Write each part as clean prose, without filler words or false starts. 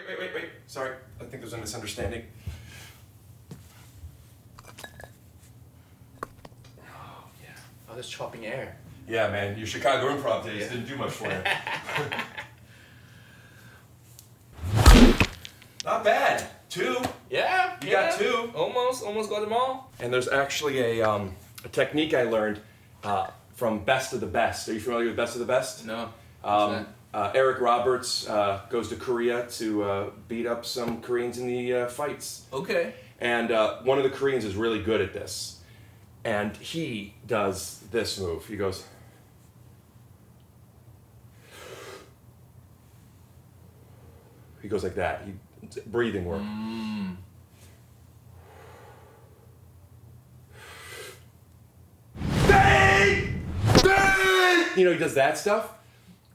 Wait. Sorry, I think there's a misunderstanding. Oh, yeah. Oh, there's chopping air. Yeah, man, your Chicago improv days didn't do much for you. Not bad. 2. Yeah. You got 2. Almost got them all. And there's actually a technique I learned from Best of the Best. Are you familiar with Best of the Best? No. Eric Roberts goes to Korea to beat up some Koreans in the fights. Okay. And one of the Koreans is really good at this. And he does this move. He goes... He goes like that. It's breathing work. Bang! You know, he does that stuff.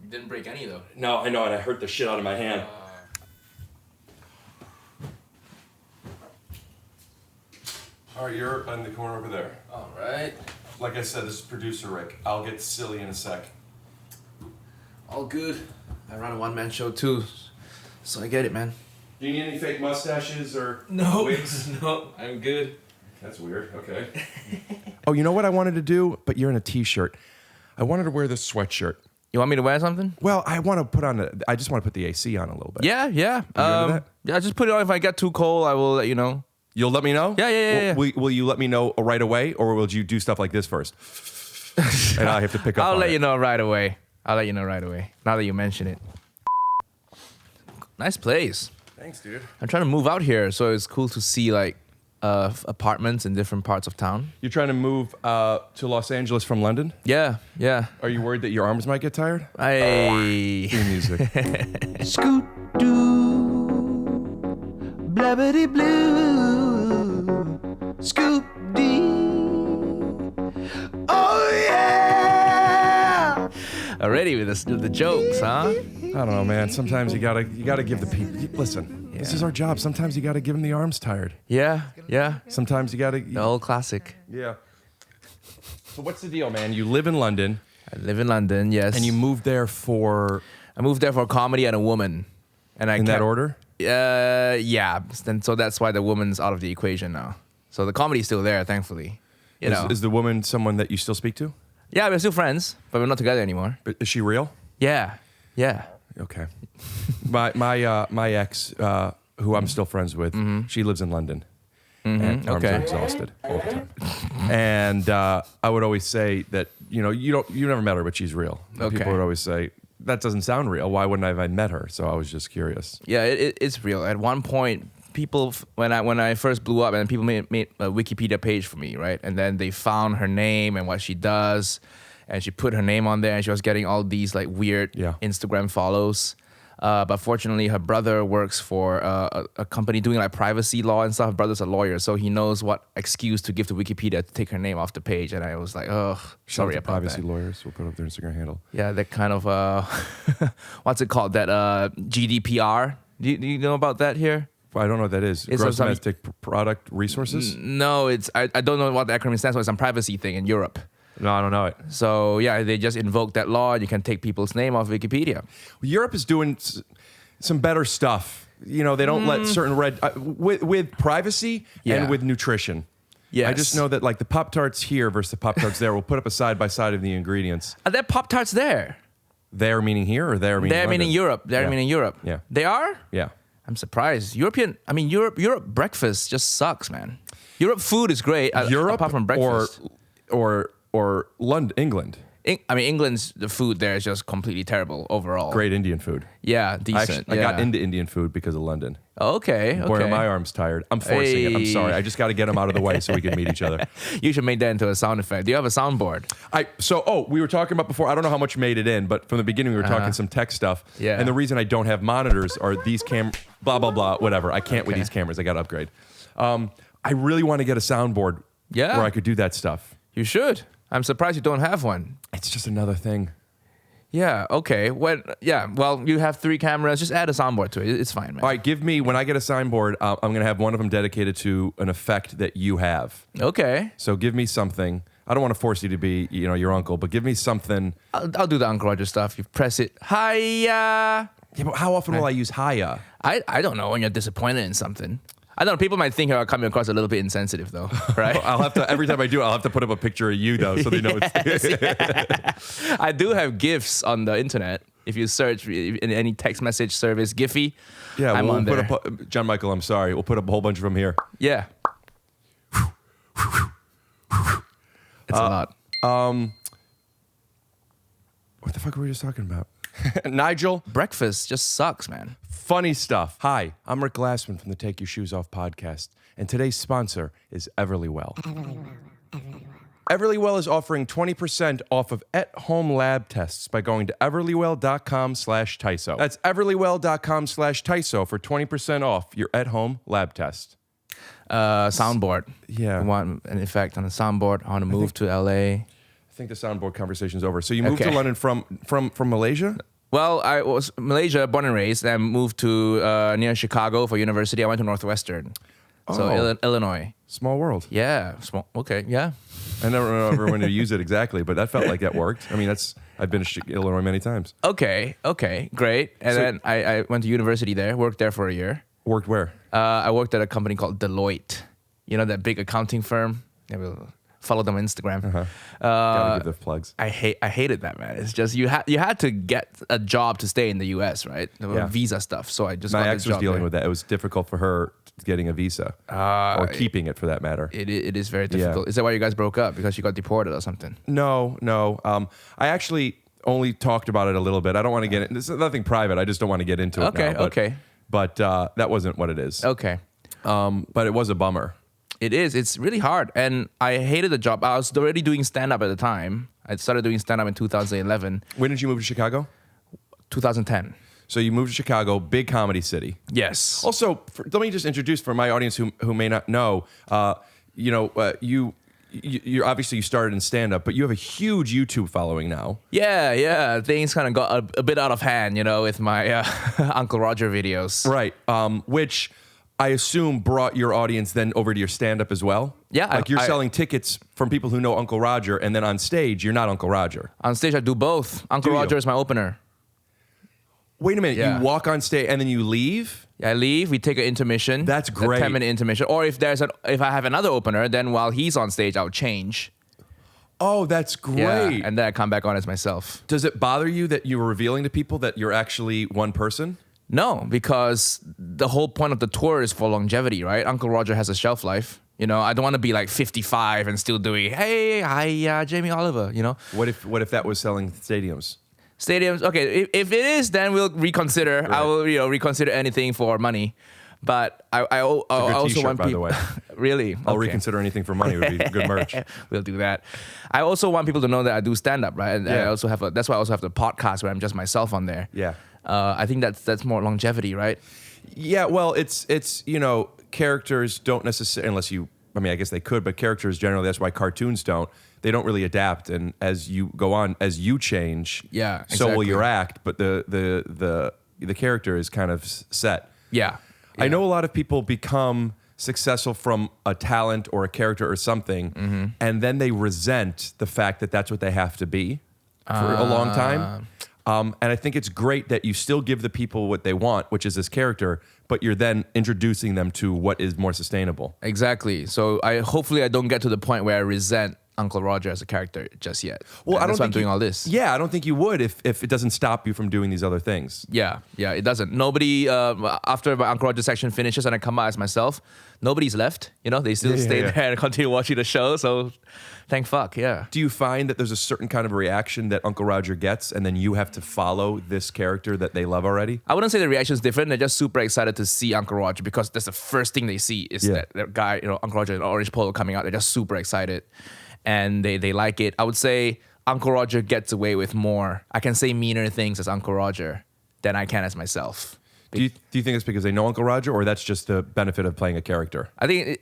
You didn't break any though. No, I know, and I hurt the shit out of my hand. All right, you're in the corner over there. All right. Like I said, this is producer Rick. I'll get silly in a sec. All good. I run a one-man show too, so I get it, man. Do you need any fake mustaches or No. wigs? No, I'm good. That's weird. Okay. Oh, you know what I wanted to do? But you're in a t-shirt. I wanted to wear this sweatshirt. You want me to wear something? Well, I want to put on I just want to put the AC on a little bit. Yeah. Are you into that? Yeah, just put it on. If I get too cold, I will let you know. You'll let me know? Yeah. Will you let me know right away, or will you do stuff like this first? And I have to pick up I'll on let it. you know right away. Now that you mention it. Nice place. Thanks, dude. I'm trying to move out here, so it's cool to see like apartments in different parts of town. You're trying to move to Los Angeles from London? Yeah. Are you worried that your arms might get tired? Do music. Scoot doo, blabbity blue, scoop dee. Oh yeah! Already with the jokes, huh? I don't know, man. Sometimes you gotta give the people. Listen, this is our job. Sometimes you gotta give them the arms tired. Yeah. Sometimes you gotta. The old classic. Yeah. So what's the deal, man? You live in London. I live in London, yes. And you moved there for. I moved there for comedy and a woman, and I in that order. Yeah. And so that's why the woman's out of the equation now. So the comedy's still there, thankfully. You know. Is the woman someone that you still speak to? Yeah, we're still friends, but we're not together anymore. But is she real? Yeah. Okay. My ex, who I'm still friends with, she lives in London. And arms are exhausted all the time. And I would always say that you never met her, but she's real. Okay. People would always say that doesn't sound real. Why wouldn't I have met her? So I was just curious. Yeah, it's real. At one point, people when I first blew up, and people made a Wikipedia page for me, right? And then they found her name and what she does. And she put her name on there, and she was getting all these like weird Instagram follows. But fortunately, her brother works for a company doing like privacy law and stuff. Her brother's a lawyer, so he knows what excuse to give to Wikipedia to take her name off the page. And I was like, oh, sorry about privacy that. lawyers will put up their Instagram handle. Yeah, that kind of what's it called? That GDPR. Do you know about that here? Well, I don't know what that is. Gross domestic product resources? No, I don't know what the acronym stands for. It's some privacy thing in Europe. No, I don't know it. So, yeah, they just invoked that law, and you can take people's name off Wikipedia. Well, Europe is doing some better stuff. You know, they don't let certain with privacy and with nutrition. Yes. I just know that like the Pop-Tarts here versus the Pop-Tarts there, we'll put up a side-by-side of the ingredients. Are there Pop-Tarts there? There meaning here or there meaning There London? meaning Europe. There meaning Europe. Yeah. They are? Yeah. I'm surprised. Europe breakfast just sucks, man. Europe food is great. Europe apart from breakfast. or London, England. England's the food there is just completely terrible overall. Great Indian food. Yeah, decent. I got into Indian food because of London. Okay. Boy, are my arms tired. I'm forcing it. I'm sorry. I just got to get them out of the way so we can meet each other. You should make that into a sound effect. Do you have a soundboard? We were talking about before. I don't know how much made it in, but from the beginning we were talking some tech stuff. Yeah. And the reason I don't have monitors are these blah blah blah whatever. I can't with these cameras. I got to upgrade. I really want to get a soundboard. Yeah. Where I could do that stuff. You should. I'm surprised you don't have one. It's just another thing. Yeah, okay. Well, you have 3 cameras. Just add a soundboard to it. It's fine, man. All right, when I get a soundboard, I'm going to have one of them dedicated to an effect that you have. Okay. So give me something. I don't want to force you to be, your uncle, but give me something. I'll do the Uncle Roger stuff. You press it. Hiya. Yeah, but how often will I use hiya? I don't know when you're disappointed in something. I don't know. People might think I'm coming across a little bit insensitive, though, right? I'll have to every time I do, I'll have to put up a picture of you though, so they know it's. I do have GIFs on the internet. If you search in any text message service, Giphy, Yeah, I'm on we'll there. put up. JonMichael, I'm sorry. We'll put up a whole bunch of them here. Yeah. It's a lot. What the fuck were we just talking about? Nigel, Breakfast just sucks, man. funny stuff. Hi, I'm Rick Glassman from the Take Your Shoes Off podcast, and today's sponsor is Everlywell. Everlywell is offering 20% off of at-home lab tests by going to everlywell.com/TYSO. That's everlywell.com/TYSO for 20% off your at-home lab test. Soundboard. Yeah. I want an effect on the soundboard. I want to move to LA. I think the soundboard conversation is over. So you moved Okay. to London from Malaysia? Well, I was Malaysia, born and raised, then moved to near Chicago for university. I went to Northwestern. So Oh. Illinois. Small world. Yeah. Small. Okay. Yeah. I never know everyone to use it exactly, but that felt like that worked. I mean, I've been to Illinois many times. Okay. Great. And So- then I went to university there, worked there for a year. Worked where? I worked at a company called Deloitte. You know, that big accounting firm? Yeah, we'll follow them on Instagram. Gotta give the plugs. I hated that, man. It's just you had to get a job to stay in the U.S., right? Yeah. Visa stuff. So I just My got ex the was job dealing there. with that. It was difficult for her getting a visa or keeping it for that matter. It is very difficult. Is that why you guys broke up? Because you got deported or something? No. I actually only talked about it a little bit. I don't want to get it. This is nothing private. I just don't want to get into it Okay, now. But, okay. But that wasn't what it is. Okay. But it was a bummer. It is. It's really hard. And I hated the job. I was already doing stand-up at the time. I started doing stand-up in 2011, When did you move to Chicago? 2010. So you moved to Chicago, big comedy city. Yes. Also, let me just introduce for my audience who may not know. You obviously you started in stand up, but you have a huge YouTube following now. Yeah. Things kind of got a bit out of hand, with my Uncle Roger videos. Right. Which I assume brought your audience then over to your stand up as well. Yeah, Like you're selling tickets from people who know Uncle Roger, and then on stage you're not Uncle Roger. On stage, I do both. Uncle Do you? Roger is my opener. Wait a minute. Yeah. You walk on stage and then you leave? I leave. We take an intermission. That's A great. 10-minute intermission. Or if I have another opener, then while he's on stage, I'll change. Oh, that's great. Yeah, and then I come back on as myself. Does it bother you that you were revealing to people that you're actually one person? No, because the whole point of the tour is for longevity, right? Uncle Roger has a shelf life. I don't want to be like 55 and still doing, hey, hi, Jamie Oliver, What if that was selling stadiums? Stadiums, okay, if it is, then we'll reconsider. Right. I will, reconsider anything for money. But I also t-shirt, want by the people. way. Really? I'll Okay. reconsider anything for money. It would be good merch. We'll do that. I also want people to know that I do stand up, right? And I Yeah. also have that's why I also have the podcast where I'm just myself on there. Yeah. I think that's more longevity, right? Yeah, well, it's characters don't necessarily, I guess they could, but characters generally, that's why cartoons don't. They don't really adapt, and as you go on, as you change, Yeah, so will exactly. your act, but the character is kind of set. Yeah. I know a lot of people become successful from a talent or a character or something, and then they resent the fact that that's what they have to be for a long time. And I think it's great that you still give the people what they want, which is this character, but you're then introducing them to what is more sustainable. Exactly. So hopefully I don't get to the point where I resent Uncle Roger as a character just yet. Well, And I don't that's why I'm think doing you- all this. Yeah, I don't think you would if it doesn't stop you from doing these other things. Yeah, it doesn't. Nobody, after my Uncle Roger section finishes and I come out as myself, nobody's left. They still Yeah, stay yeah. there and continue watching the show. So thank fuck, yeah. Do you find that there's a certain kind of reaction that Uncle Roger gets, and then you have to follow this character that they love already? I wouldn't say the reaction is different. They're just super excited to see Uncle Roger because that's the first thing they see is Yeah. that guy, Uncle Roger in orange polo coming out. They're just super excited and they like it. I would say Uncle Roger gets away with more. I can say meaner things as Uncle Roger than I can as myself. Do you think it's because they know Uncle Roger, or that's just the benefit of playing a character? I think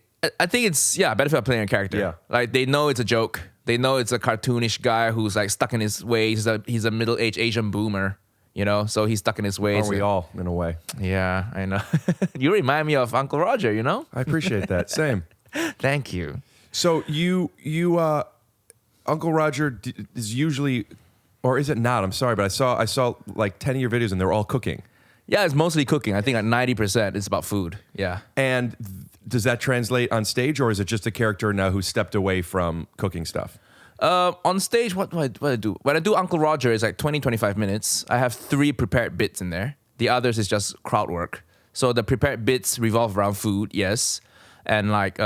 it's benefit of playing a character. Yeah. Like they know it's a joke. They know it's a cartoonish guy who's like stuck in his ways. He's a middle-aged Asian boomer, so he's stuck in his ways. Aren't we all, in a way? Yeah, I know. You remind me of Uncle Roger, I appreciate that. Same. Thank you. So you Uncle Roger is usually, or is it not? I'm sorry, but I saw like 10 of your videos and they're all cooking. Yeah, it's mostly cooking. I think like 90% is about food. Yeah. And does that translate on stage, or is it just a character now who stepped away from cooking stuff? On stage, what do I do? When I do Uncle Roger, it's like 20, 25 minutes. I have 3 prepared bits in there. The others is just crowd work. So the prepared bits revolve around food, yes. And like,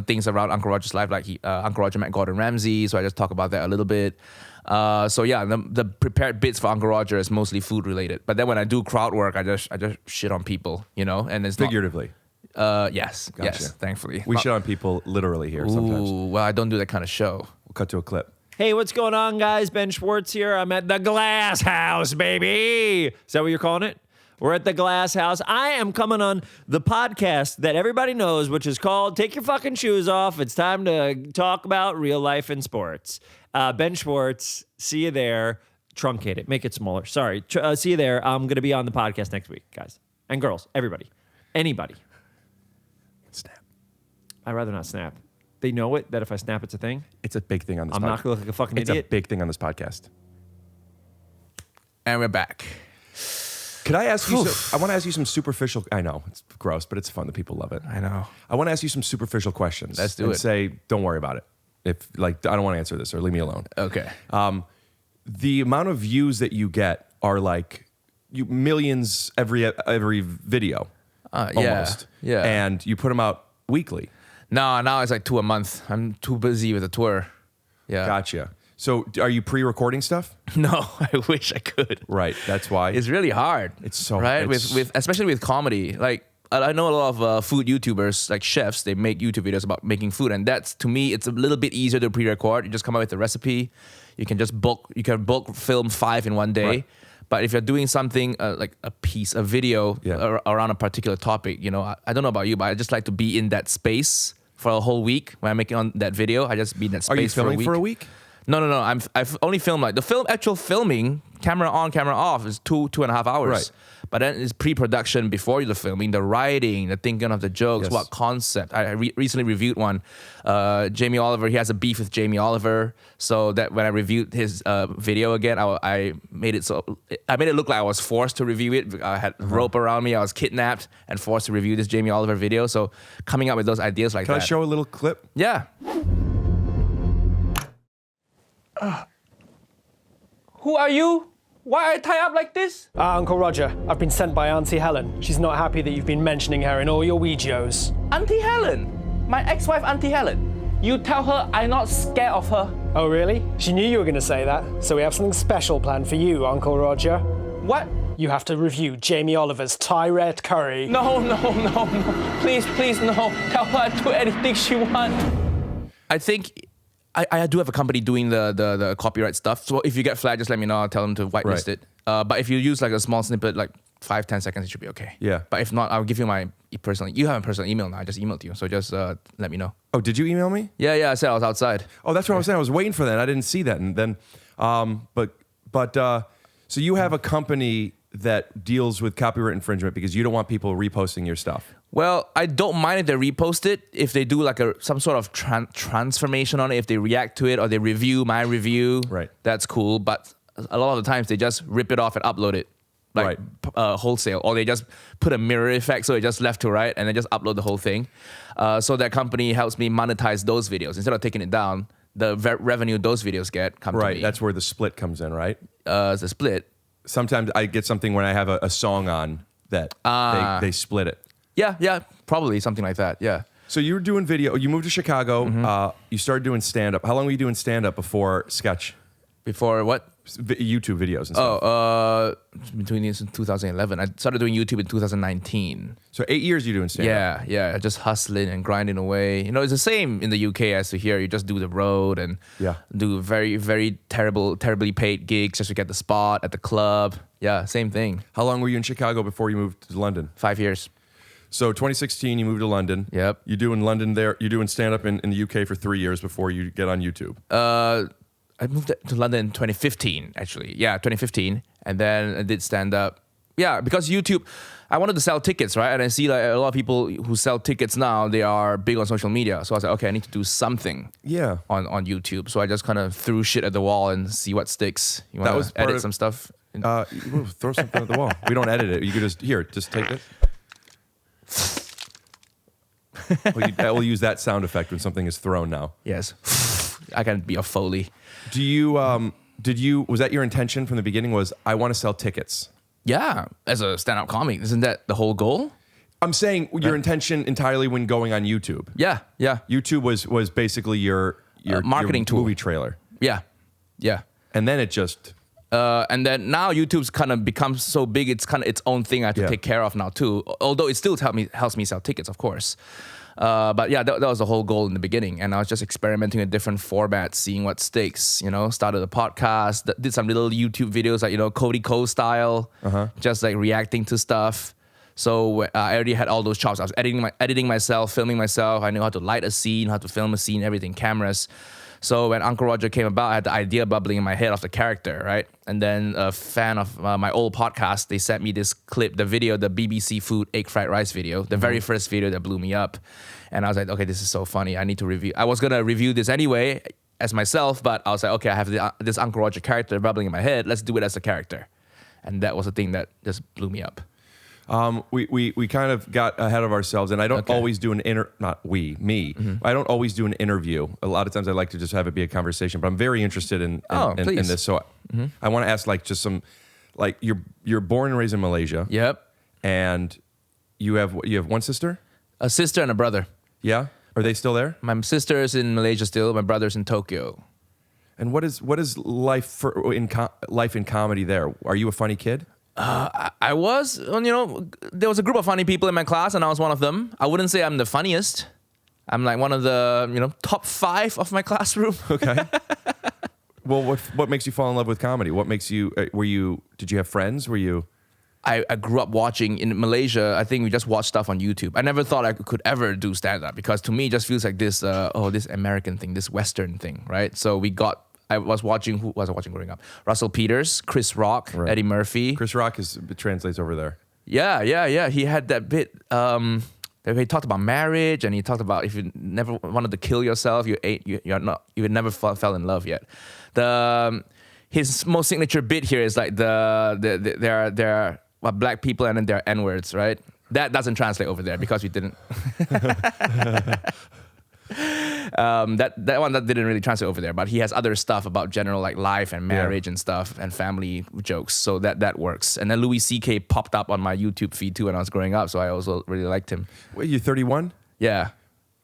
things around Uncle Roger's life, like Uncle Roger met Gordon Ramsay. So I just talk about that a little bit. So yeah, the prepared bits for Uncle Roger is mostly food related. But then when I do crowd work, I just shit on people, and it's Figuratively. Yes, Gotcha. yes, thankfully. We shit on people literally here sometimes. Well, I don't do that kind of show. We'll cut to a clip. Hey, what's going on, guys? Ben Schwartz here. I'm at the Glass House, baby. Is that what you're calling it? We're at the Glass House. I am coming on the podcast that everybody knows, which is called Take Your Fucking Shoes Off. It's time to talk about real life and sports. Ben Schwartz, see you there. Truncate it. Make it smaller. Sorry. See you there. I'm going to be on the podcast next week, guys. And girls. Everybody. Anybody. Snap. I'd rather not snap. They know it, that if I snap, it's a thing. It's a big thing on this podcast. I'm not going to look like a fucking It's idiot. a big thing on this podcast. And we're back. Could I ask you? I want to ask you some superficial. I know it's gross, but it's fun. The people love it. I know. I want to ask you some superficial questions. Let's do and it. Say, don't worry about it. If I don't want to answer this, or leave me alone. Okay. The amount of views that you get are like millions every video, almost. Yeah. And you put them out weekly. No, now it's like 2 a month. I'm too busy with the tour. Yeah. Gotcha. So, are you pre-recording stuff? No, I wish I could. Right. That's why It's really hard. It's so right it's- with especially with comedy. Like I know a lot of food YouTubers, like chefs. They make YouTube videos about making food, and that's to me, it's a little bit easier to pre-record. You just come up with the recipe. You can just bulk film 5 in one day. Right. But if you're doing something like a video around a particular topic, I don't know about you, but I just like to be in that space for a whole week. When I'm making on that video, I just be in that space Are you filming for a week? No. I've only filmed like actual filming, camera on, camera off is 2.5 hours. Right. But then it's pre-production before the filming, the writing, the thinking of the jokes, Yes. what concept. I recently reviewed one. Jamie Oliver, he has a beef with Jamie Oliver. So that when I reviewed his video again, I made it look like I was forced to review it. I had rope around me. I was kidnapped and forced to review this Jamie Oliver video. So coming up with those ideas like Can that. I show a little clip? Yeah. Who are you? Why are you tied up like this? Uncle Roger, I've been sent by Auntie Helen. She's not happy that you've been mentioning her in all your Ouijos. Auntie Helen? My ex-wife Auntie Helen. You tell her I'm not scared of her. Oh, really? She knew you were going to say that. So we have something special planned for you, Uncle Roger. What? You have to review Jamie Oliver's Thai red curry. No. Please, no. Tell her I'll do anything she wants. I think I do have a company doing the copyright stuff. So if you get flagged, just let me know. I'll tell them to whitelist Right. it. But if you use like a small snippet, like 5-10 seconds, it should be okay. Yeah. But if not, I'll give you my personal. You have a personal email now. I just emailed you. So just let me know. Oh, did you email me? Yeah. I said I was outside. Oh, that's what I was saying. I was waiting for that. I didn't see that, and then, so you have a company that deals with copyright infringement because you don't want people reposting your stuff. Well, I don't mind if they repost it, if they do like some sort of transformation on it, if they react to it or they review my review. Right. That's cool. But a lot of the times they just rip it off and upload it. Like wholesale, or they just put a mirror effect so it just left to right and then just upload the whole thing. So that company helps me monetize those videos. Instead of taking it down, the revenue those videos get come to me. Right. That's where the split comes in, right? It's a split. Sometimes I get something when I have a song on that they split it. Yeah, probably something like that. Yeah. So you were doing video. You moved to Chicago. You started doing stand-up. How long were you doing stand-up before sketch? Before what? YouTube videos and stuff. Between 2011. I started doing YouTube in 2019. So 8 years you doing stand-up. Yeah, just hustling and grinding away. It's the same in the UK as to here. You just do the road and do very, very terribly paid gigs just to get the spot at the club. Yeah, same thing. How long were you in Chicago before you moved to London? 5 years. So 2016, you moved to London. Yep. You doing London there. You're doing stand-up in the UK for 3 years before you get on YouTube. I moved to London in 2015, actually. Yeah, 2015. And then I did stand-up. Yeah, because YouTube, I wanted to sell tickets, right? And I see like a lot of people who sell tickets now, they are big on social media. So I was like, okay, I need to do something on YouTube. So I just kind of threw shit at the wall and see what sticks. You want to edit some stuff? Throw something at the wall. We don't edit it. You could just take it. We'll use that sound effect when something is thrown now. Yes. I can be a Foley. Do you, was that your intention from the beginning was, I want to sell tickets? Yeah, as a stand-up comic, isn't that the whole goal? I'm saying your intention entirely when going on YouTube. Yeah. YouTube was basically your marketing tool. movie trailer. Yeah. And then it just... and then now YouTube's kind of become so big, it's kind of its own thing I have to take care of now too. Although it still helps me sell tickets, of course. But yeah, that was the whole goal in the beginning. And I was just experimenting with different formats, seeing what sticks, started a podcast, did some little YouTube videos like, Cody Ko style, just like reacting to stuff. So I already had all those chops. I was editing myself, filming myself. I knew how to light a scene, how to film a scene, everything, cameras. So when Uncle Roger came about, I had the idea bubbling in my head of the character, right? And then a fan of my old podcast, they sent me this clip, the video, the BBC Food egg fried rice video, the very first video that blew me up. And I was like, okay, this is so funny. I need to review. I was going to review this anyway as myself, but I was like, okay, I have this Uncle Roger character bubbling in my head. Let's do it as a character. And that was the thing that just blew me up. We kind of got ahead of ourselves, and I don't always do me. I don't always do an interview. A lot of times I like to just have it be a conversation, but I'm very interested in this. So I want to ask just some, you're born and raised in Malaysia. Yep. And you have one sister? A sister and a brother. Yeah? Are they still there? My sister is in Malaysia still. My brother's in Tokyo. And what is life life in comedy there? Are you a funny kid? I was, there was a group of funny people in my class, and I was one of them. I wouldn't say I'm the funniest. I'm like one of the, top 5 of my classroom. Okay. Well, what makes you fall in love with comedy? What makes you? Did you have friends? Were you? I grew up watching in Malaysia. I think we just watched stuff on YouTube. I never thought I could ever do stand up because to me it just feels like this this American thing, this Western thing, right? So I was watching, who was I watching growing up? Russell Peters, Chris Rock, right. Eddie Murphy. Chris Rock translates over there. Yeah. He had that bit. He talked about marriage, and he talked about if you never wanted to kill yourself, you never fell in love yet. His most signature bit here is like there are black people and then there are N-words, right? That doesn't translate over there because we didn't. That one that didn't really translate over there, but he has other stuff about general like life and marriage and stuff and family jokes, so that works. And then Louis C.K. popped up on my YouTube feed too when I was growing up, so I also really liked him. Wait, you're 31? Yeah.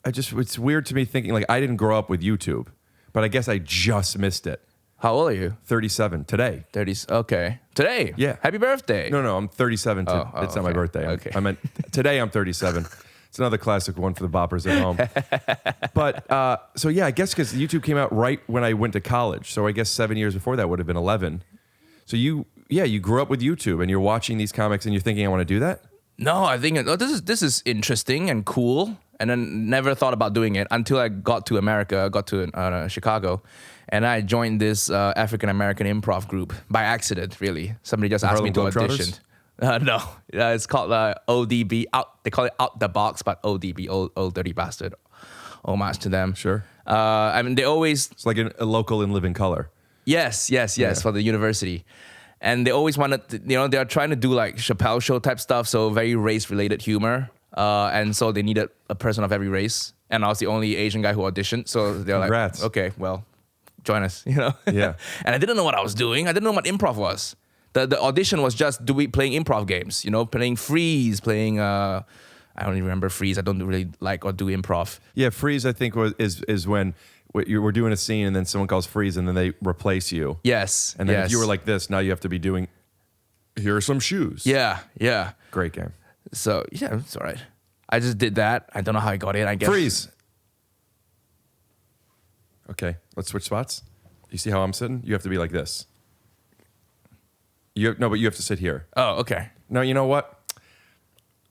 It's weird to me thinking I didn't grow up with YouTube, but I guess I just missed it. How old are you? 37 today. 30. Okay. Today? Yeah. Happy birthday. No, I'm 37. It's not my birthday. Okay. I meant today I'm 37. It's another classic one for the boppers at home. But, so yeah, I guess because YouTube came out right when I went to college. So I guess 7 years before that would have been 11. So you grew up with YouTube and you're watching these comics and you're thinking, I want to do that? No, I think this is interesting and cool. And then never thought about doing it until I got to America, got to Chicago. And I joined this African-American improv group by accident, really. Somebody just asked me to audition. No, it's called ODB. They call it Out the Box, but ODB, Old Dirty Bastard. Homage to them. Sure. I mean, they always... It's like a local in living color. Yes, for the university. And they always wanted to, they're trying to do like Chappelle Show type stuff, so very race-related humor. And so they needed a person of every race. And I was the only Asian guy who auditioned. So they're Congrats. like, okay, well, join us, Yeah. And I didn't know what I was doing. I didn't know what improv was. The audition was just playing improv games, playing freeze, playing, I don't even remember freeze. I don't really like or do improv. Yeah, freeze, I think, is when we're doing a scene and then someone calls freeze and then they replace you. Yes. And then if you were like this, now you have to be doing, here are some shoes. Yeah. Great game. So, yeah, it's all right. I just did that. I don't know how I got in, I guess. Freeze. Okay, let's switch spots. You see how I'm sitting? You have to be like this. But you have to sit here. Oh, okay. No, you know what?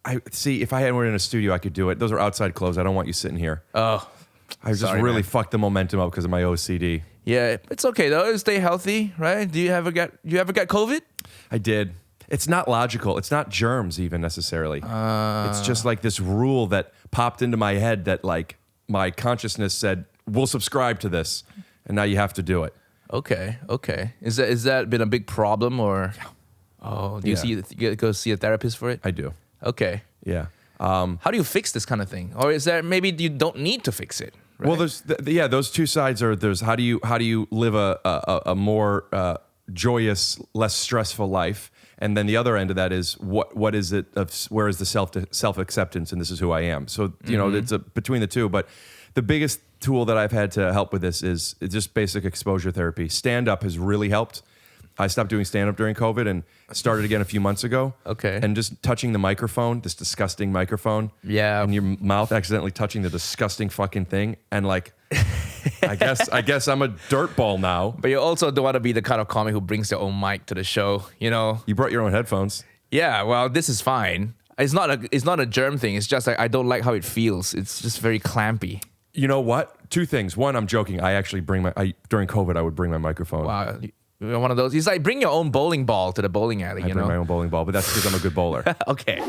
If I were in a studio, I could do it. Those are outside clothes. I don't want you sitting here. Oh, I just really fucked the momentum up because of my OCD. Yeah, it's okay though. Stay healthy, right? Do you ever get COVID? I did. It's not logical. It's not germs even necessarily. It's just like this rule that popped into my head that like my consciousness said, we'll subscribe to this. And now you have to do it. Okay. Is that been a big problem or? Oh, do you go see a therapist for it? I do. Okay. Yeah. How do you fix this kind of thing, or is there maybe you don't need to fix it? Right? Well, there's those two sides are there's how do you live a more joyous, less stressful life, and then the other end of that is what is it of where is the self acceptance, and this is who I am. So it's between the two, but the biggest tool that I've had to help with this is just basic exposure therapy. Stand up has really helped. I stopped doing stand up during COVID and started again a few months ago. Okay. And just touching the microphone, this disgusting microphone. Yeah. And your mouth accidentally touching the disgusting fucking thing. And like, I guess I'm a dirtball now. But you also don't want to be the kind of comic who brings their own mic to the show, you know? You brought your own headphones. Yeah, well, this is fine. It's not a germ thing. It's just like I don't like how it feels. It's just very clampy. You know what? Two things. One, I'm joking. I actually during COVID, I would bring my microphone. Wow. You're one of those. It's like bring your own bowling ball to the bowling alley, I you bring know? my own bowling ball, but that's because I'm a good bowler. Okay.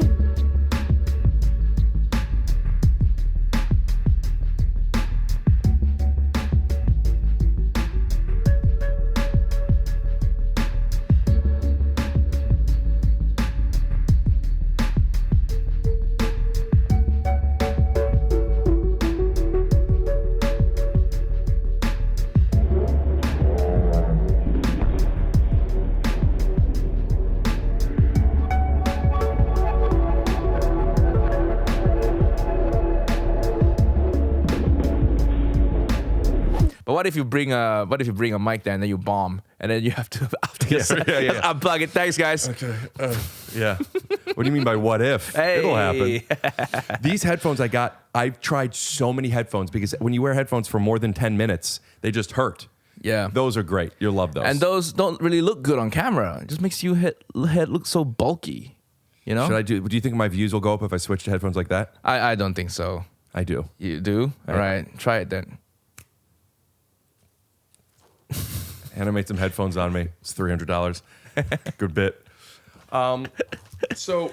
But what if you bring a mic there and then you bomb and then you have to unplug it? Thanks, guys. Okay. Yeah. What do you mean by what if? Hey. It'll happen. These headphones I've tried so many headphones because when you wear headphones for more than 10 minutes, they just hurt. Yeah. Those are great. You'll love those. And those don't really look good on camera. It just makes your head look so bulky. You know? Do you think my views will go up if I switch to headphones like that? I don't think so. I do. You do? All right. Try it then. Hannah made some headphones on me. It's $300. Good bit. So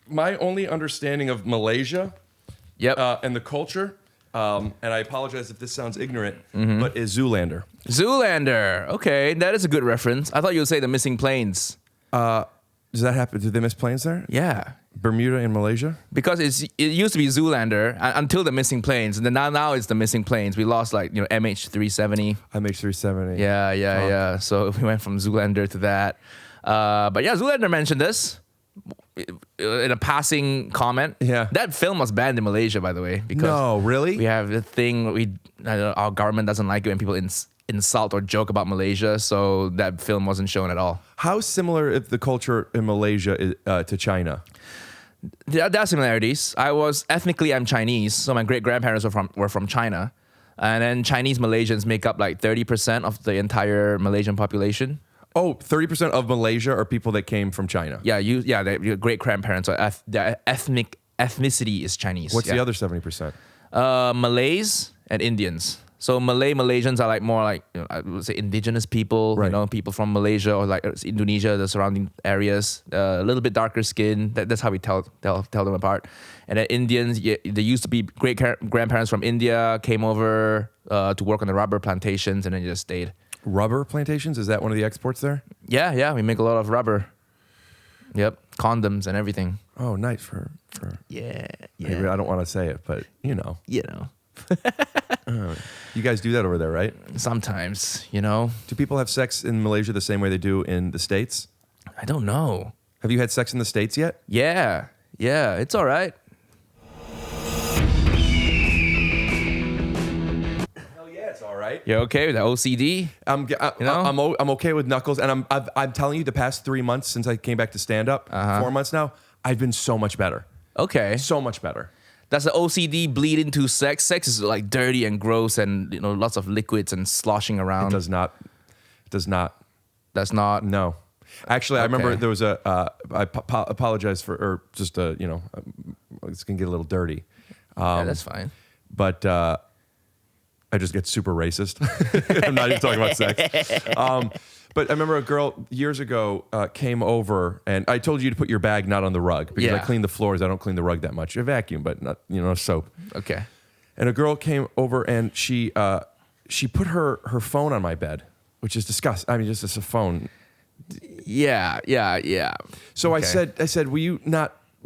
my only understanding of Malaysia Yep. and the culture, and I apologize if this sounds ignorant, but is Zoolander. Zoolander. Okay, that is a good reference. I thought you would say The Missing Planes. Does that happen? Did they miss planes there? Yeah. Bermuda and Malaysia? Because it used to be Zoolander until The Missing Planes, and then now it's The Missing Planes. We lost MH370. MH370. Yeah. So we went from Zoolander to that. But yeah, Zoolander mentioned this in a passing comment. Yeah. That film was banned in Malaysia, by the way. Because No, really? we have the thing, our government doesn't like it when people insult or joke about Malaysia, so that film wasn't shown at all. How similar is the culture in Malaysia to China? There are similarities. I'm Chinese, so my great-grandparents were from China. And then Chinese Malaysians make up like 30% of the entire Malaysian population. Oh, 30% of Malaysia are people that came from China. Yeah, your great-grandparents are their ethnicity is Chinese. What's the other 70%? Malays and Indians. So Malaysians are I would say indigenous people, Right. People from Malaysia or like Indonesia, the surrounding areas, a little bit darker skin. That's how we tell them apart. And then Indians, they used to be great grandparents from India, came over to work on the rubber plantations, and then just stayed. Rubber plantations? Is that one of the exports there? Yeah, we make a lot of rubber. Yep, condoms and everything. Oh, nice for. Yeah. I don't want to say it, but You know. You guys do that over there, right? Sometimes, Do people have sex in Malaysia the same way they do in the States? I don't know. Have you had sex in the States yet? Yeah, it's all right. Hell yeah, it's all right. You okay with the OCD? I'm okay with Knuckles, and I'm telling you, the past 3 months since I came back to stand up, 4 months now, I've been so much better. Okay. So much better. Does the OCD bleed into sex? Sex is like dirty and gross and lots of liquids and sloshing around. It does not. That's not. No. Actually, I remember there was I apologize for, or just it's gonna get a little dirty. Yeah, that's fine. But I just get super racist. I'm not even talking about sex. But I remember a girl years ago came over, and I told you to put your bag not on the rug because I clean the floors. I don't clean the rug that much. I vacuum, but not soap. Okay. And a girl came over, and she she put her phone on my bed, which is disgusting. I mean, just as a phone. Yeah. So Okay. I said, will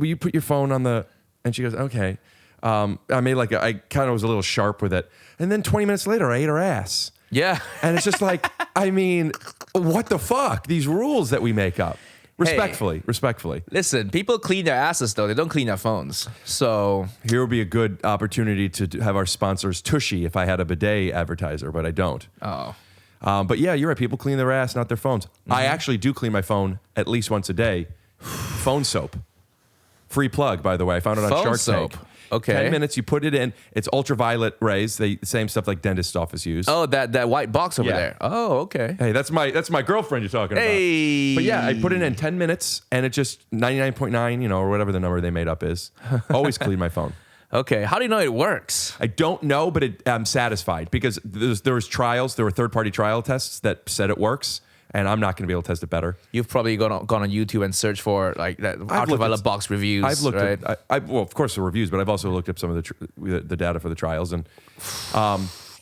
you put your phone on the, and she goes, okay. I made I kind of was a little sharp with it. And then 20 minutes later, I ate her ass. Yeah. And it's just like, I mean, what the fuck? These rules that we make up. Respectfully. Listen, people clean their asses though. They don't clean their phones. So Here would be a good opportunity to have our sponsors Tushy if I had a bidet advertiser, but I don't. oh. But yeah, you're right. People clean their ass, not their phones. I actually do clean my phone at least once a day. Phone soap. Free plug, by the way. I found it on Phone Shark soap. Tank. Okay. 10 minutes, you put it in. It's ultraviolet rays. The same stuff like dentist office use. Oh, that white box over Yeah. there. Oh, okay. Hey, that's my girlfriend you're talking Hey. about. But yeah, I put it in 10 minutes and it just 99.9, or whatever the number they made up is. Always clean my phone. Okay. How do you know it works? I don't know, but I'm satisfied because there were third-party trial tests that said it works, and I'm not going to be able to test it better. You've probably gone on YouTube and searched for like that ultraviolet box reviews. I've looked right? at, well, of course, the reviews, but I've also looked up some of the data for the trials, and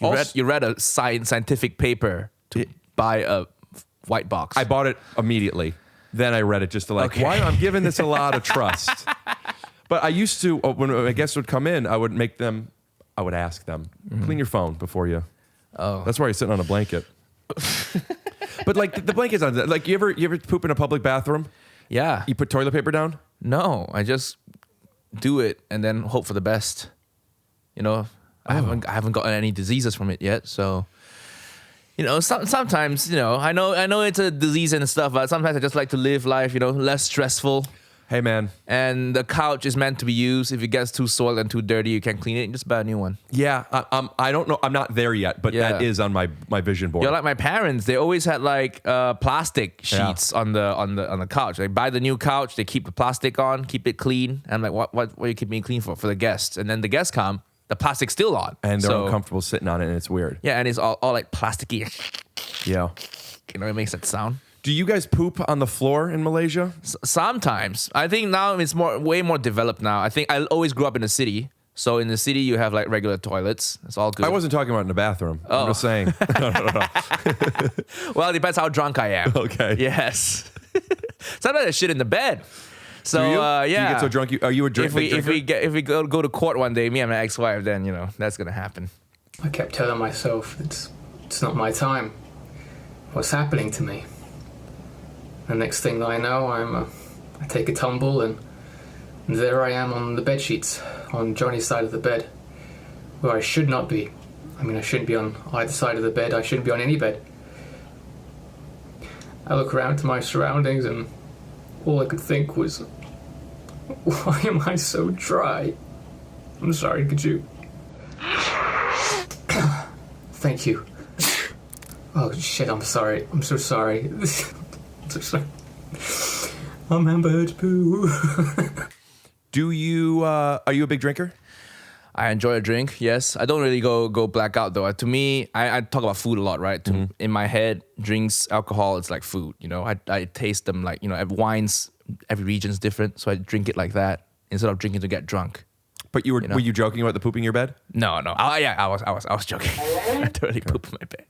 You read a scientific paper to buy a white box. I bought it immediately. Then I read it just to why I'm giving this a lot of trust. But I used to, when a guest would come in, I would ask them, clean your phone before you. Oh. That's why you're sitting on a blanket. But the blanket's on, you ever poop in a public bathroom? Yeah. You put toilet paper down? No, I just do it and then hope for the best. I haven't gotten any diseases from it yet, so sometimes I know it's a disease and stuff, but sometimes I just like to live life less stressful. Hey man. And the couch is meant to be used. If it gets too soiled and too dirty, you can't clean it. Just buy a new one. Yeah, I don't know. I'm not there yet, but Yeah. that is on my vision board. You're like my parents. They always had plastic sheets on the couch. They buy the new couch. They keep the plastic on, keep it clean. And I'm like, what are you keeping it clean for? For the guests. And then the guests come, the plastic's still on. And they're uncomfortable sitting on it, and it's weird. Yeah, and it's all like plasticky. Yeah. It makes that sound. Do you guys poop on the floor in Malaysia? Sometimes. I think now it's way more developed now. I think I always grew up in the city. So in the city, you have regular toilets. It's all good. I wasn't talking about in the bathroom. Oh. I'm just saying. Well, it depends how drunk I am. Okay. Yes. Sometimes I shit in the bed. So Do you? yeah. Do you get so drunk? Are you a drink? If we go to court one day, me and my ex-wife, then that's gonna happen. I kept telling myself it's not my time. What's happening to me? The next thing that I know, I take a tumble and there I am on the bed sheets on Johnny's side of the bed, where I should not be. I mean, I shouldn't be on either side of the bed. I shouldn't be on any bed. I look around to my surroundings and all I could think was, why am I so dry? I'm sorry, could you? Thank you. Oh shit, I'm sorry. I'm so sorry. I'm so sorry. I'm hamburger poo. Do you? Are you a big drinker? I enjoy a drink, yes. I don't really go blackout though. To me, I talk about food a lot, right? In my head, drinks, alcohol, it's like food. I taste them like wines. Every region's different, so I drink it like that instead of drinking to get drunk. But were you joking about the pooping in your bed? No. I was joking. I totally poop in my bed.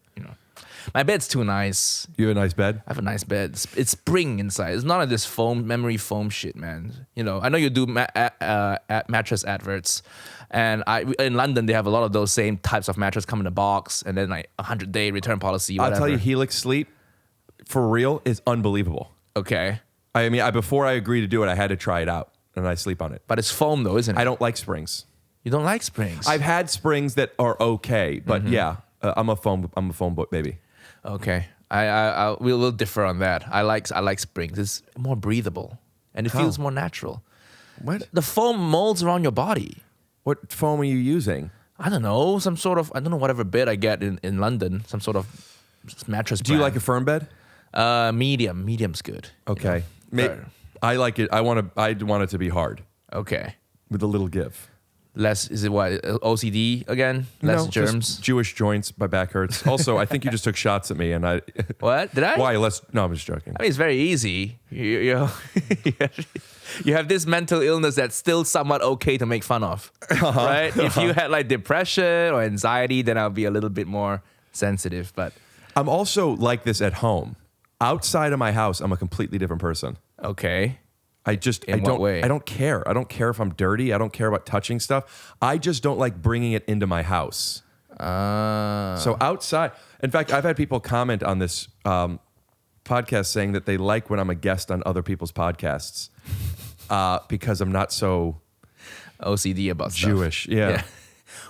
My bed's too nice. You have a nice bed? I have a nice bed. It's spring inside. It's none of this memory foam shit, man. I know you do mattress adverts, and in London they have a lot of those same types of mattress come in a box, and then 100-day return policy. Whatever. I'll tell you, Helix Sleep, for real, is unbelievable. Okay, I mean, before I agreed to do it, I had to try it out, and I sleep on it. but it's foam though, isn't it? I don't like springs. You don't like springs? I've had springs that are okay, but yeah, I'm a foam baby. Okay, we'll differ on that. I like springs. It's more breathable, and it feels more natural. What? The foam molds around your body. What foam are you using? I don't know, some sort of, whatever bed I get in London, some sort of mattress Do you brand. like a firm bed? Medium. Medium's good. Okay. I like it. I want it to be hard Okay. with a little give. Less, is it what, OCD again? Less No, germs? just Jewish joints. My back hurts. Also, I think you just took shots at me, and I. What? Did I? Why? No, I'm just joking. I mean, it's very easy. You have this mental illness that's still somewhat okay to make fun of, right? If you had depression or anxiety, then I'll be a little bit more sensitive, but I'm also like this at home. Outside of my house, I'm a completely different person. okay. I In what way? I don't care. I don't care if I'm dirty. I don't care about touching stuff. I just don't like bringing it into my house. So outside, in fact, I've had people comment on this podcast saying that they like when I'm a guest on other people's podcasts because I'm not so OCD about stuff. Jewish. Yeah.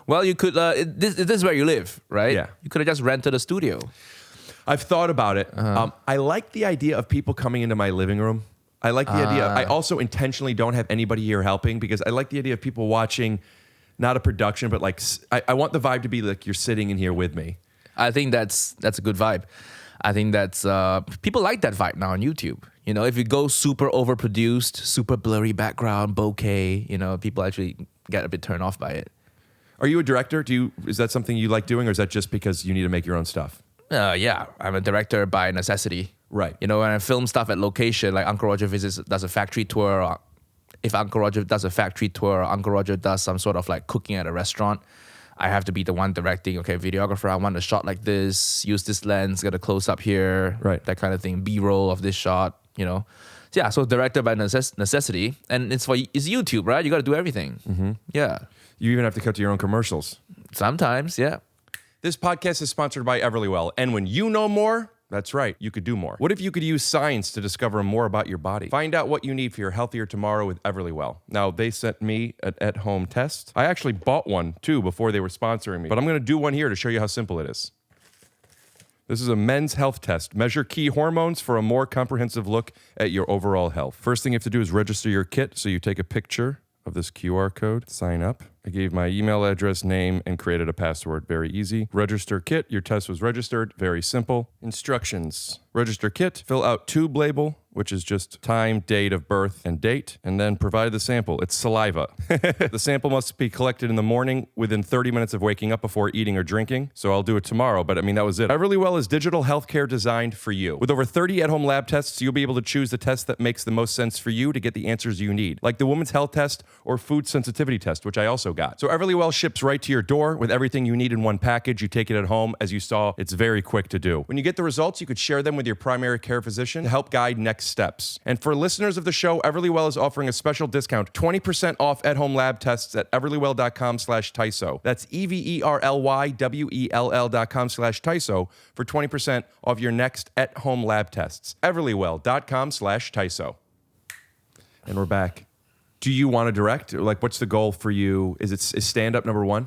Well, you could. This is where you live, right? Yeah. You could have just rented a studio. I've thought about it. I like the idea of people coming into my living room. I like the idea. I also intentionally don't have anybody here helping because I like the idea of people watching, not a production, but like I want the vibe to be like you're sitting in here with me. I think that's a good vibe. I think that's people like that vibe now on YouTube. You know, if you go super overproduced, super blurry background, bokeh, you know, people actually get a bit turned off by it. Are you a director? Is that something you like doing, or is that just because you need to make your own stuff? Yeah, I'm a director by necessity. Right. You know, when I film stuff at location, like Uncle Roger does a factory tour, or if Uncle Roger does a factory tour, or Uncle Roger does some sort of like cooking at a restaurant, I have to be the one directing. Okay, videographer, I want a shot like this. Use this lens. Get a close up here. Right. That kind of thing. B-roll of this shot. You know. So yeah. So director by necessity, and it's YouTube, right? You got to do everything. Mm-hmm. Yeah. You even have to cut to your own commercials. Sometimes, yeah. This podcast is sponsored by Everlywell, and when you know more, that's right, you could do more. What if you could use science to discover more about your body? Find out what you need for your healthier tomorrow with Everlywell. Now, they sent me an at-home test. I actually bought one, too, before they were sponsoring me, but I'm going to do one here to show you how simple it is. This is a men's health test. Measure key hormones for a more comprehensive look at your overall health. First thing you have to do is register your kit, so you take a picture of this QR code, sign up. I gave my email address, name, and created a password. Very easy. Register kit. Your test was registered. Very simple. Instructions. Register kit. Fill out tube label, which is just time, date of birth, and date, and then provide the sample. It's saliva. The sample must be collected in the morning within 30 minutes of waking up before eating or drinking. So I'll do it tomorrow, but I mean, that was it. Everlywell is digital healthcare designed for you. With over 30 at-home lab tests, you'll be able to choose the test that makes the most sense for you to get the answers you need, like the woman's health test or food sensitivity test, which I also got. So Everlywell ships right to your door with everything you need in one package. You take it at home. As you saw, it's very quick to do. When you get the results, you could share them with your primary care physician to help guide next steps. And for listeners of the show, Everlywell is offering a special discount, 20% off at-home lab tests at everlywell.com/TYSO. That's EVERLYWELL.com/TYSO for 20% off your next at-home lab tests. everlywell.com/TYSO. And we're back. Do you want to direct? Like, what's the goal for you? Is stand-up number one?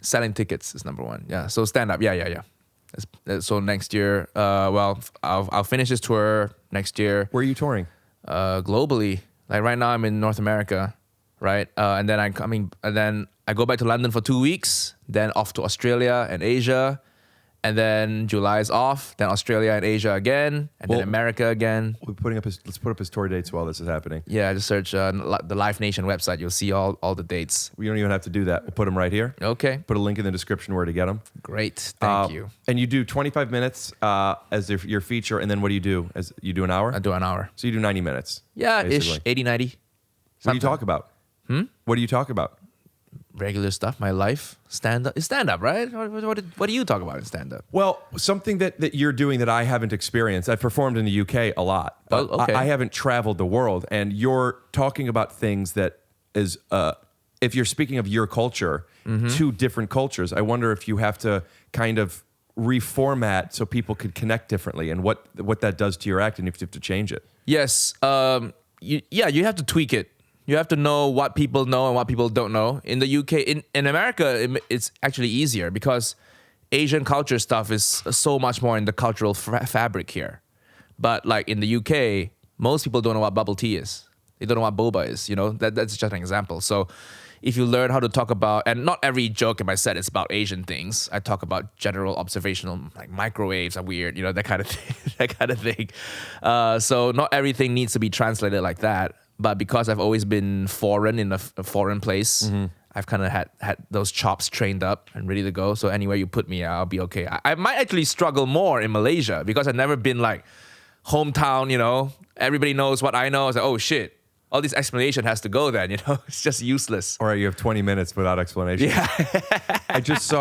Selling tickets is number one. Yeah. So stand up. Yeah. So next year, I'll finish this tour next year. Where are you touring? Globally. Like right now, I'm in North America, right? And then I go back to London for 2 weeks. Then off to Australia and Asia. And then July is off, then Australia and Asia again, and then America again. Let's put up his tour dates while this is happening. Yeah, just search the Live Nation website. You'll see all the dates. We don't even have to do that. We'll put them right here. Okay. Put a link in the description where to get them. Great. Thank you. And you do 25 minutes as your feature, and then what do? You do an hour? I do an hour. So you do 90 minutes. Yeah, basically. ish. 80, 90. What do you talk about? What do you talk about? Regular stuff, my life, stand-up. It's stand-up, right? What do you talk about in stand-up? Well, something that you're doing that I haven't experienced. I've performed in the UK a lot, but okay. I haven't traveled the world. And you're talking about things that is, if you're speaking of your culture, two different cultures, I wonder if you have to kind of reformat so people could connect differently and what that does to your act and if you have to change it. Yes. You have to tweak it. You have to know what people know and what people don't know. In the UK, in America, it's actually easier because Asian culture stuff is so much more in the cultural fabric here. But like in the UK, most people don't know what bubble tea is. They don't know what boba is. You know, that's just an example. So if you learn how to talk about, and not every joke in my set is about Asian things. I talk about general observational, like microwaves are weird, you know, that kind of thing. So not everything needs to be translated like that. But because I've always been foreign in a foreign place, I've kind of had those chops trained up and ready to go. So anywhere you put me, I'll be okay. I might actually struggle more in Malaysia because I've never been like hometown, you know. Everybody knows what I know. It's like, oh shit, All this explanation has to go then, It's just useless. All right, you have 20 minutes without explanation. Yeah. I just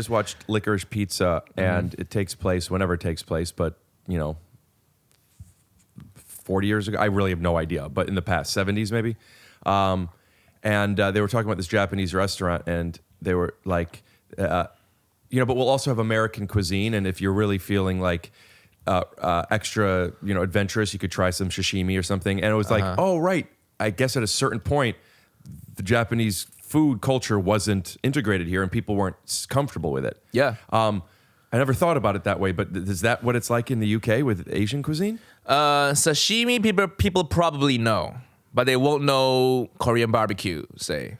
watched Licorice Pizza, and it takes place whenever it takes place, but 40 years ago, I really have no idea, but in the past, 70s maybe. And they were talking about this Japanese restaurant, and they were like, but we'll also have American cuisine, and if you're really feeling like extra, adventurous, you could try some sashimi or something. And it was like, oh, right. I guess at a certain point, the Japanese food culture wasn't integrated here, and people weren't comfortable with it. Yeah. I never thought about it that way, but is that what it's like in the UK with Asian cuisine? Sashimi, people probably know, but they won't know Korean barbecue, say.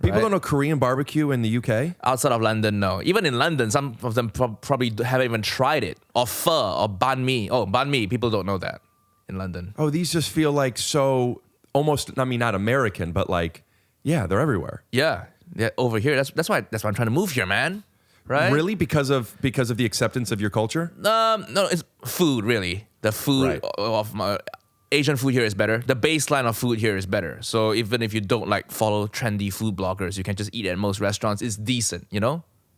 People right? don't know Korean barbecue in the UK? Outside of London, no. Even in London, some of them probably haven't even tried it. Or pho, or banh mi. Oh, banh mi, people don't know that in London. Oh, these just feel like so almost, not American, but like, yeah, they're everywhere. Yeah, over here. That's why I'm trying to move here, man. Right? Really? Because of the acceptance of your culture? No, it's food, really. The food of my Asian food here is better. The baseline of food here is better. So even if you don't follow trendy food bloggers, you can just eat at most restaurants. It's decent,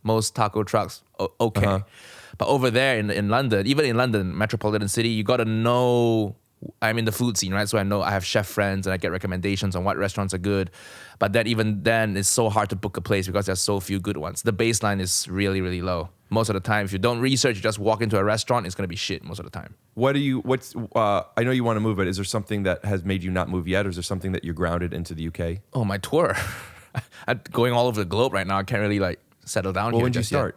Most taco trucks, okay. But over there in London, even in London, metropolitan city, you got to know, I'm in the food scene, right? So I know I have chef friends and I get recommendations on what restaurants are good. But then even then, it's so hard to book a place because there's so few good ones. The baseline is really, really low. Most of the time, if you don't research, you just walk into a restaurant, it's going to be shit most of the time. I know you want to move, but is there something that has made you not move yet? Or is there something that you're grounded into the UK? Oh, my tour. I'm going all over the globe right now. I can't really settle down here. When did you start?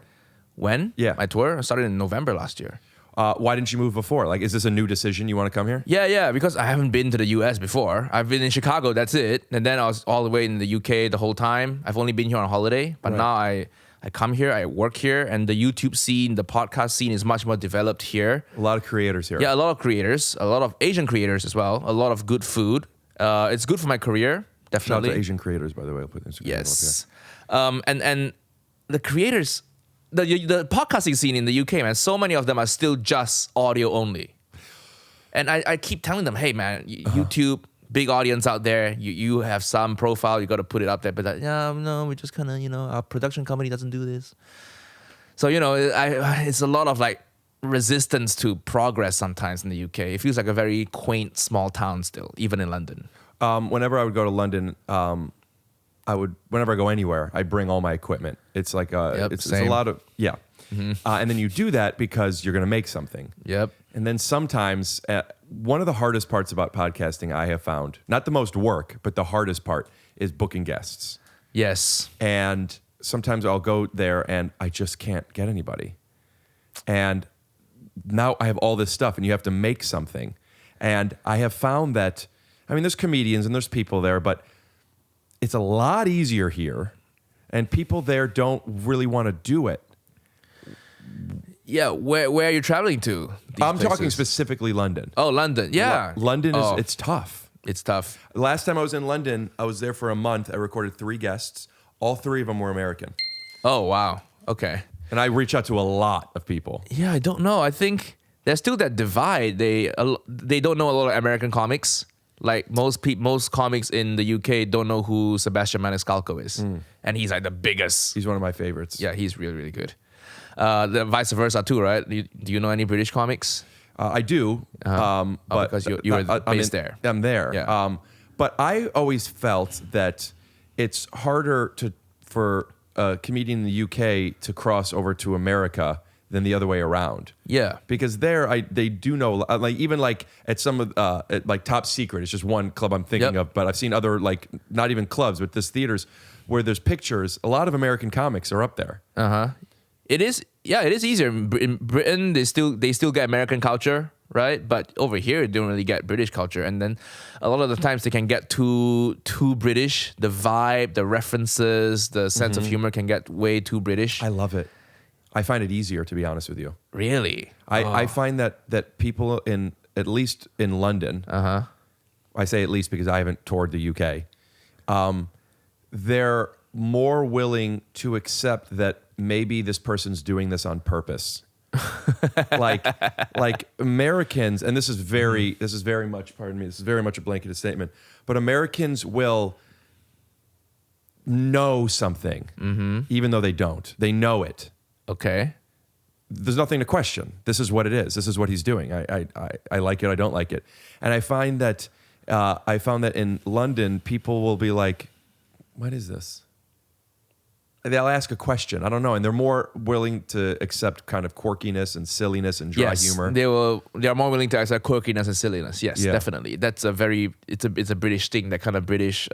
When? Yeah. My tour? I started in November last year. Why didn't you move before? Is this a new decision? You want to come here? Yeah, because I haven't been to the US before. I've been in Chicago, that's it. And then I was all the way in the UK the whole time. I've only been here on a holiday. But now I come here, I work here, and the YouTube scene, the podcast scene is much more developed here. A lot of creators here. Yeah, a lot of creators, a lot of Asian creators as well, a lot of good food. It's good for my career, definitely. Shout out to Asian creators, by the way. I'll put Instagram Yes. And the creators... The podcasting scene in the UK, man, so many of them are still just audio only. And I keep telling them, hey, man, YouTube, big audience out there. You have some profile, you got to put it up there. But no, we're just kind of, our production company doesn't do this. So, it's a lot of resistance to progress sometimes in the UK. It feels like a very quaint small town still, even in London. Whenever I would go to London, whenever I go anywhere, I bring all my equipment. It's like it's a lot of and then you do that because you're going to make something. Yep. And then sometimes one of the hardest parts about podcasting I have found, not the most work, but the hardest part is booking guests. Yes. And sometimes I'll go there and I just can't get anybody. And now I have all this stuff and you have to make something. And I have found that, there's comedians and there's people there, but it's a lot easier here, and people there don't really want to do it. Yeah, where are you traveling to? I'm talking specifically London. Oh, London. Yeah. London it's tough. It's tough. Last time I was in London, I was there for a month. I recorded 3 guests. All 3 of them were American. Oh, wow. Okay. And I reach out to a lot of people. Yeah, I don't know. I think there's still that divide. They don't know a lot of American comics. Most comics in the UK don't know who Sebastian Maniscalco is. And he's the biggest. He's one of my favorites. Yeah, he's really, really good. The vice versa too, right? Do you know any British comics? I do. But because you're based there. I'm there. Yeah. But I always felt that it's harder for a comedian in the UK to cross over to America than the other way around. Yeah. Because there, they do know, even at some of, Top Secret, it's just one club I'm thinking of, but I've seen other, not even clubs, but there's theaters where there's pictures. A lot of American comics are up there. It is easier. In Britain, they still get American culture, right? But over here, they don't really get British culture. And then a lot of the times they can get too British. The vibe, the references, the sense of humor can get way too British. I love it. I find it easier, to be honest with you. Really? I find that people at least in London, I say at least because I haven't toured the UK, they're more willing to accept that maybe this person's doing this on purpose. like Americans, and this is very much a blanketed statement, but Americans will know something, even though they don't. They know it. Okay. There's nothing to question. This is what it is. This is what he's doing. I like it. I don't like it. And I find that I found that in London, people will be like, "What is this?" They'll ask a question. I don't know, and they're more willing to accept kind of quirkiness and silliness and dry humor. They are more willing to accept quirkiness and silliness. Yes, definitely. That's it's a British thing. That kind of British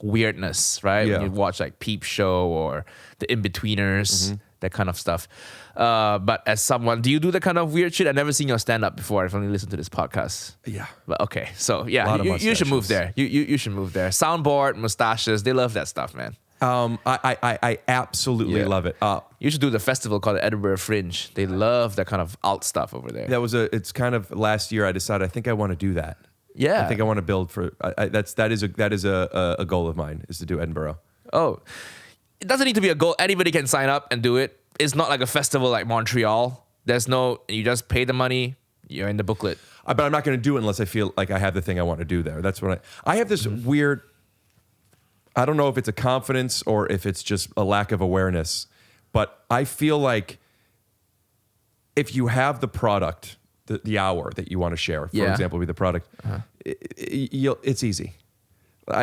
weirdness, right? Yeah. When you watch like Peep Show or The In-Betweeners, that kind of stuff. But as someone, do you do that kind of weird shit? I've never seen your stand up before. I've only listened to this podcast. Yeah. But okay, so yeah, you should move there. You should move there. Soundboard, mustaches, they love that stuff, man. I absolutely love it. You should do the festival called the Edinburgh Fringe. They love that kind of alt stuff over there. It's kind of last year I decided I think I want to do that. Yeah. I think I want to build for that is a goal of mine, is to do Edinburgh. Oh, it doesn't need to be a goal. Anybody can sign up and do it. It's not like a festival like Montreal. You just pay the money. You're in the booklet. But I'm not going to do it unless I feel like I have the thing I want to do there. That's what I have this weird. I don't know if it's a confidence or if it's just a lack of awareness, but I feel like if you have the product, the hour that you want to share, for example, be the product, it's easy.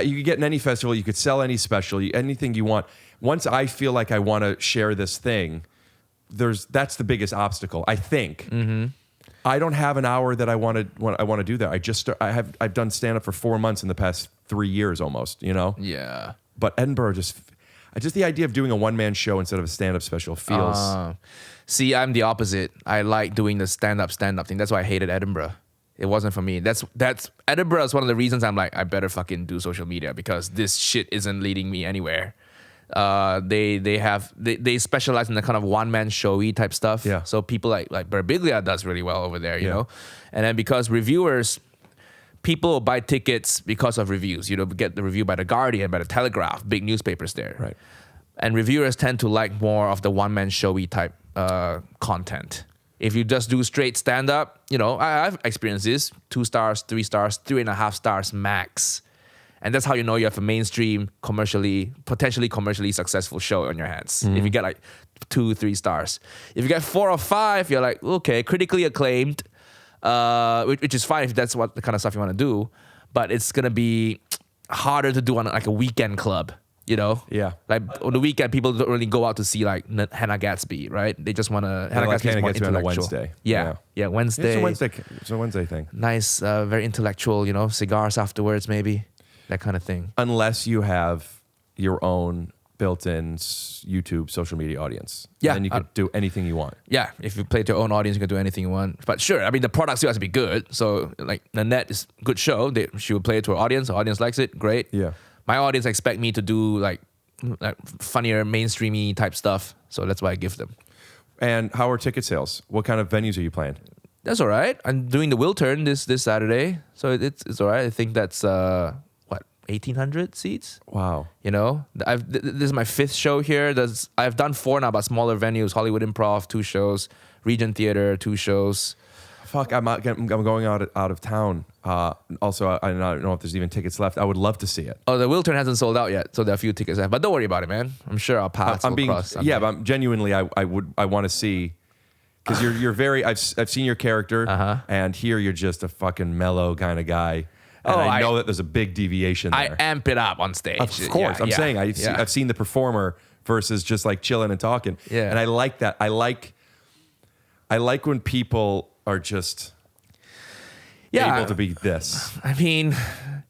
You could get in any festival, you could sell any special, anything you want. Once I feel like I want to share this thing, that's the biggest obstacle, I think. I don't have an hour that I want to do that. I've done stand up for 4 months in the past 3 years almost, you know? Yeah. But Edinburgh just the idea of doing a one-man show instead of a stand-up special feels... See, I'm the opposite. I like doing the stand-up thing. That's why I hated Edinburgh. It wasn't for me. That's Edinburgh is one of the reasons I'm like, I better fucking do social media because this shit isn't leading me anywhere. They specialize in the kind of one-man showy type stuff. Yeah. So people like Berbiglia does really well over there, you know? And then because people will buy tickets because of reviews. You know, get the review by The Guardian, by The Telegraph, big newspapers there. Right. And reviewers tend to like more of the one-man showy type content. If you just do straight stand-up, you know, I've experienced this, 2 stars, 3 stars, 3.5 stars max. And that's how you know you have a mainstream, potentially commercially successful show on your hands. If you get like 2, 3 stars. If you get 4 or 5, you're like, okay, critically acclaimed, which is fine if that's what the kind of stuff you want to do. But it's going to be harder to do on like a weekend club, you know? Yeah. Like on the weekend, people don't really go out to see like Hannah Gatsby, right? They just want to... Hannah Gatsby is more intellectual. On a Wednesday. Yeah, Wednesday. It's a Wednesday thing. Nice, very intellectual, you know, cigars afterwards maybe. That kind of thing. Unless you have your own built-in YouTube social media audience. Yeah. Then you can do anything you want. Yeah, if you play to your own audience, you can do anything you want. But sure, I mean, the product still has to be good. So, like, Nanette is a good show. She will play it to her audience. The audience likes it. Great. Yeah. My audience expect me to do, like funnier, mainstreamy type stuff. So that's why I give them. And how are ticket sales? What kind of venues are you playing? That's all right. I'm doing the Wiltern this Saturday. So it's all right. I think that's... 1,800 seats. Wow. You know, this is my 5th show here. I've done 4 now, but smaller venues. Hollywood Improv, 2 shows. Regent Theater, 2 shows. Fuck, I'm going out of town. Also, I don't know if there's even tickets left. I would love to see it. Oh, the Wiltern hasn't sold out yet, so there are a few tickets left. But don't worry about it, man. I'm sure our paths will cross. Yeah, but I'm genuinely, I want to see, because you're very. I've seen your character, and here you're just a fucking mellow kind of guy. And I know that there's a big deation there. I amp it up on stage. Of course. I'm saying I've seen the performer versus just like chilling and talking. Yeah. And I like that. I like when people are just able to be this. I mean,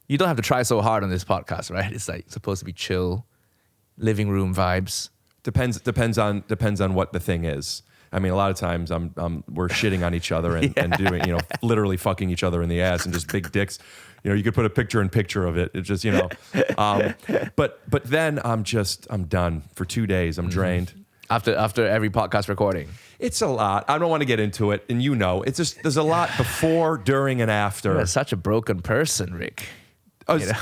you don't have to try so hard on this podcast, right? It's like supposed to be chill, living room vibes. Depends on what the thing is. I mean, a lot of times we're shitting on each other and doing, you know, literally fucking each other in the ass and just big dicks. You know, you could put a picture of it. It's just, you know, but then I'm done for 2 days. I'm drained. After every podcast recording. It's a lot. I don't want to get into it. And you know, it's just, there's a lot before, during, and after. You're such a broken person, Rick. Oh, you know?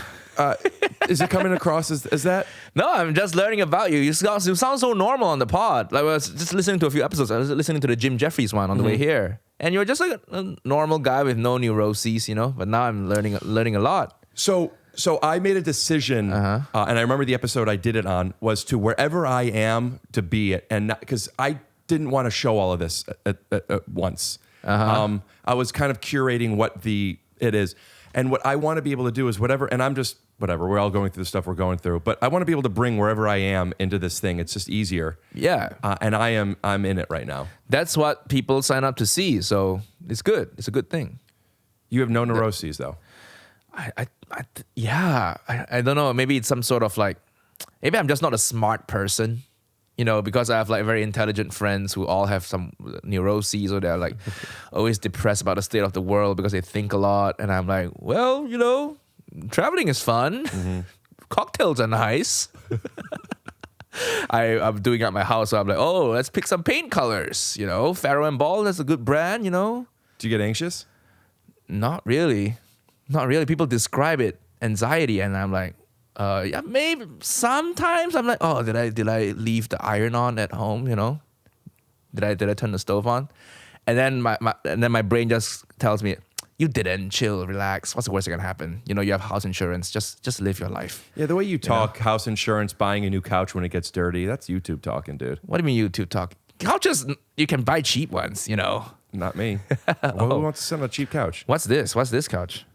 Is it coming across as that? No, I'm just learning about you. You sound so normal on the pod. Like I was just listening to a few episodes. I was listening to the Jim Jeffries one on the way here, and you're just like a normal guy with no neuroses, you know. But now I'm learning a lot. So I made a decision, and I remember the episode I did it on was to wherever I am to be it, and because I didn't want to show all of this at once. I was kind of curating what it is, and what I want to be able to do is whatever. And I'm just whatever. We're all going through the stuff we're going through, but I want to be able to bring wherever I am into this thing. It's just easier. Yeah, and I'm in it right now. That's what people sign up to see. So it's good. It's a good thing. You have no neuroses though. I don't know. Maybe it's some sort of like, maybe I'm just not a smart person, you know, because I have like very intelligent friends who all have some neuroses or they're like always depressed about the state of the world because they think a lot. And I'm like, well, you know, traveling is fun. Cocktails are nice. I'm doing it at my house, so I'm like, oh, let's pick some paint colors. You know, Faro and Ball, that's a good brand, you know. Do you get anxious? Not really. Not really. People describe it anxiety, and I'm like, yeah, maybe sometimes I'm like, oh, did I leave the iron on at home? You know, did I turn the stove on? And then my brain just tells me, you didn't. Chill, relax. What's the worst that can happen? You know, you have house insurance. Just live your life. Yeah, the way you talk, house insurance, buying a new couch when it gets dirty, that's YouTube talking, dude. What do you mean YouTube talk? Couches, you can buy cheap ones, you know. Not me. Who wants to sit on a cheap couch? What's this? What's this couch?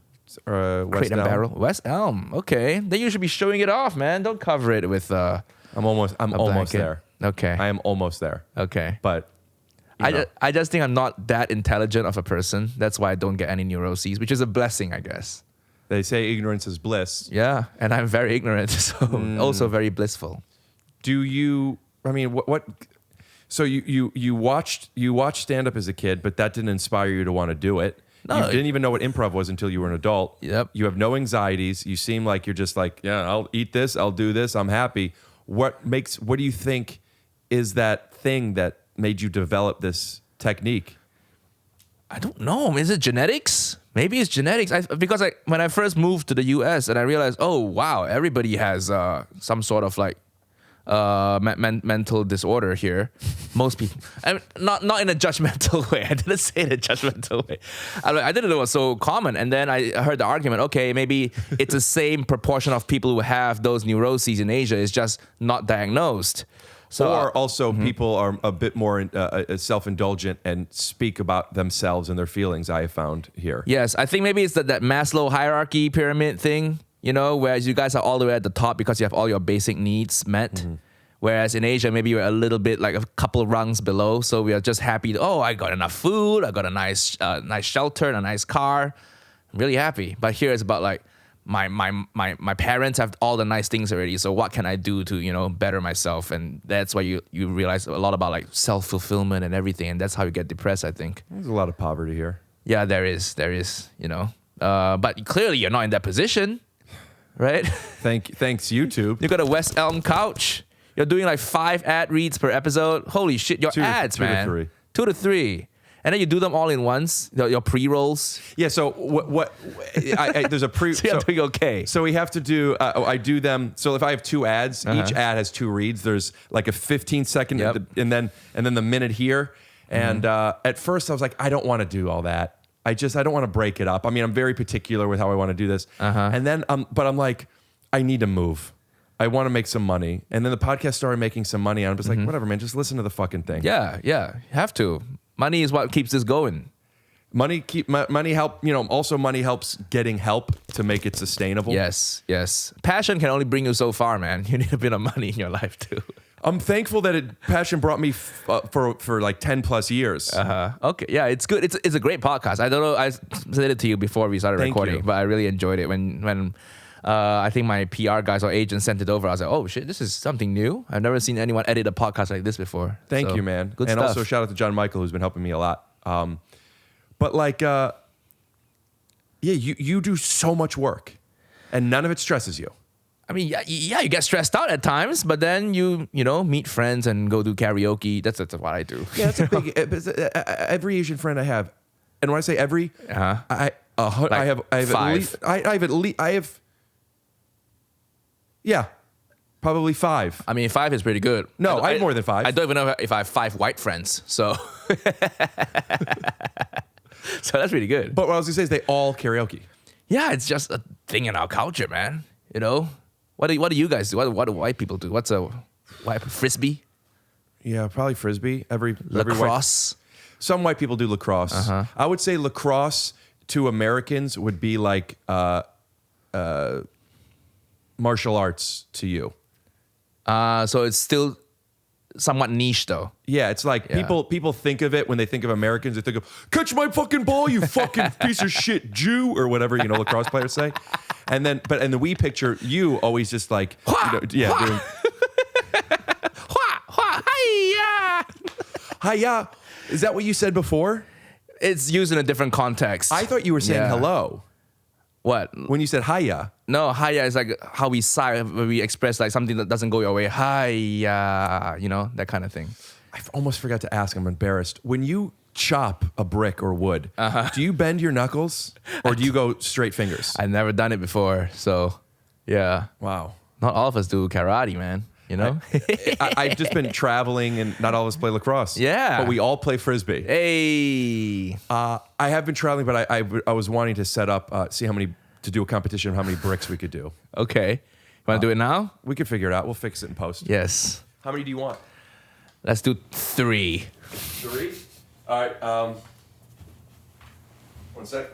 West Crate and Elm. Barrel. West Elm. Okay. Then you should be showing it off, man. Don't cover it with I'm almost blanket. there. Okay. I am almost there. Okay. But I just think I'm not that intelligent of a person. That's why I don't get any neuroses, which is a blessing, I guess. they say ignorance is bliss. Yeah, and I'm very ignorant, so also very blissful. Do you? I mean, what? So you watched stand up as a kid, but that didn't inspire you to want to do it. No. You didn't even know what improv was until you were an adult. Yep. You have no anxieties. You seem like you're just like, yeah, I'll eat this, I'll do this, I'm happy. What do you think is that thing that made you develop this technique? I don't know. Is it genetics? Maybe it's genetics. Because when I first moved to the US and I realized, oh wow, everybody has some sort of like mental disorder here. Most people, I mean, not in a judgmental way. I didn't say it in a judgmental way. I didn't know it was so common. And then I heard the argument. Okay, maybe it's the same proportion of people who have those neuroses in Asia. It's just not diagnosed. So, or also people are a bit more self-indulgent and speak about themselves and their feelings, I have found here. Yes, I think maybe it's that Maslow hierarchy pyramid thing, you know, whereas you guys are all the way at the top because you have all your basic needs met. Mm-hmm. Whereas in Asia, maybe you're a little bit like a couple rungs below. So we are just happy. I got enough food. I got a nice shelter and a nice car. I'm really happy. But here it's about like, my parents have all the nice things already, so what can I do to, you know, better myself? And that's why you realize a lot about like self-fulfillment and everything, and that's how you get depressed, I think. There's a lot of poverty here. Yeah, there is, you know. But clearly you're not in that position, right? Thanks YouTube. You got a West Elm couch. You're doing like 5 ad reads per episode. Holy shit, your ads, man. 2 to 3. 2 to 3. And then you do them all in once, your pre-rolls. Yeah, so what there's a pre... So you're doing okay. So we have to do, I do them, so if I have 2 ads, each ad has 2 reads. There's like a 15-second, and then the minute here. And at first I was like, I don't want to do all that. I don't want to break it up. I mean, I'm very particular with how I want to do this. And then, but I'm like, I need to move. I want to make some money. And then the podcast started making some money, and I'm just like, whatever, man, just listen to the fucking thing. Yeah, you have to. Money is what keeps this going. Money help, you know, also money helps getting help to make it sustainable. Yes. Passion can only bring you so far, man. You need a bit of money in your life too. I'm thankful that passion brought me for like 10 plus years. Okay. Yeah, it's good. It's a great podcast. I don't know. I said it to you before we started recording, but I really enjoyed it when I think my PR guys or agents sent it over. I was like, oh shit, this is something new. I've never seen anyone edit a podcast like this before. Thank you, man. Good and stuff. Also shout out to JonMichael, who's been helping me a lot. But like, you do so much work, and none of it stresses you. I mean, yeah, you get stressed out at times, but then you know, meet friends and go do karaoke. That's what I do. Yeah, that's a big. Every Asian friend I have, and when I say every, I have 5. I have Yeah, probably 5. I mean, 5 is pretty good. No, I have more than 5. I don't even know if I have 5 white friends. So, so that's pretty good. But what I was gonna say is they all karaoke. Yeah, it's just a thing in our culture, man. You know, what do you guys do? What do white people do? What's a white frisbee? Yeah, probably frisbee. Every Lacrosse. Some white people do lacrosse. I would say lacrosse to Americans would be like martial arts to you. So it's still somewhat niche, though. Yeah, it's like Yeah. people think of it when they think of Americans. They think of catch my fucking ball, you fucking piece of shit Jew, or whatever lacrosse players say. And then, and we picture you always just like, doing hiya. Is that what you said before? It's used in a different context. I thought you were saying Yeah. hello What? when you said hiya. No, hiya is like how we sigh when we express like something that doesn't go your way. Hiya, that kind of thing. I almost forgot to ask. I'm embarrassed. When you chop a brick or wood, do you bend your knuckles or do you go straight fingers? I've never done it before, so yeah. Wow. Not all of us do karate, man. I've just been traveling and not all of us play lacrosse. Yeah. But we all play frisbee. Hey. I have been traveling, but I was wanting to set up, to do a competition of how many bricks we could do. Okay. Want to do it now? We could figure it out. We'll fix it in post. Yes. How many do you want? Let's do 3. 3? All right. 1 sec.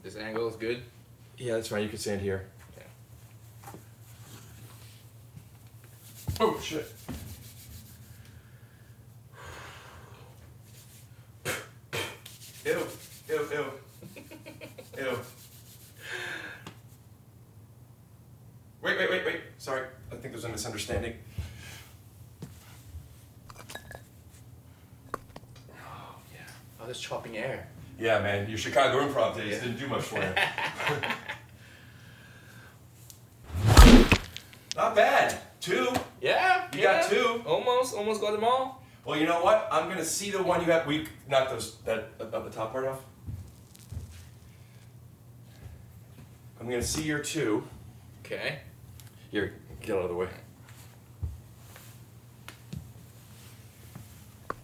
This angle is good. Yeah, that's fine. You can stand here. Oh, shit. Ew. Wait. Sorry. I think there's a misunderstanding. Oh, this chopping air. Yeah, man. Your Chicago improv days didn't do much for you. Not bad. 2. Yeah. You got 2. Almost got them all. Well, you know what? I'm gonna see the one you have. We knocked the top part off. I'm gonna see your 2. Okay. Here, get out of the way.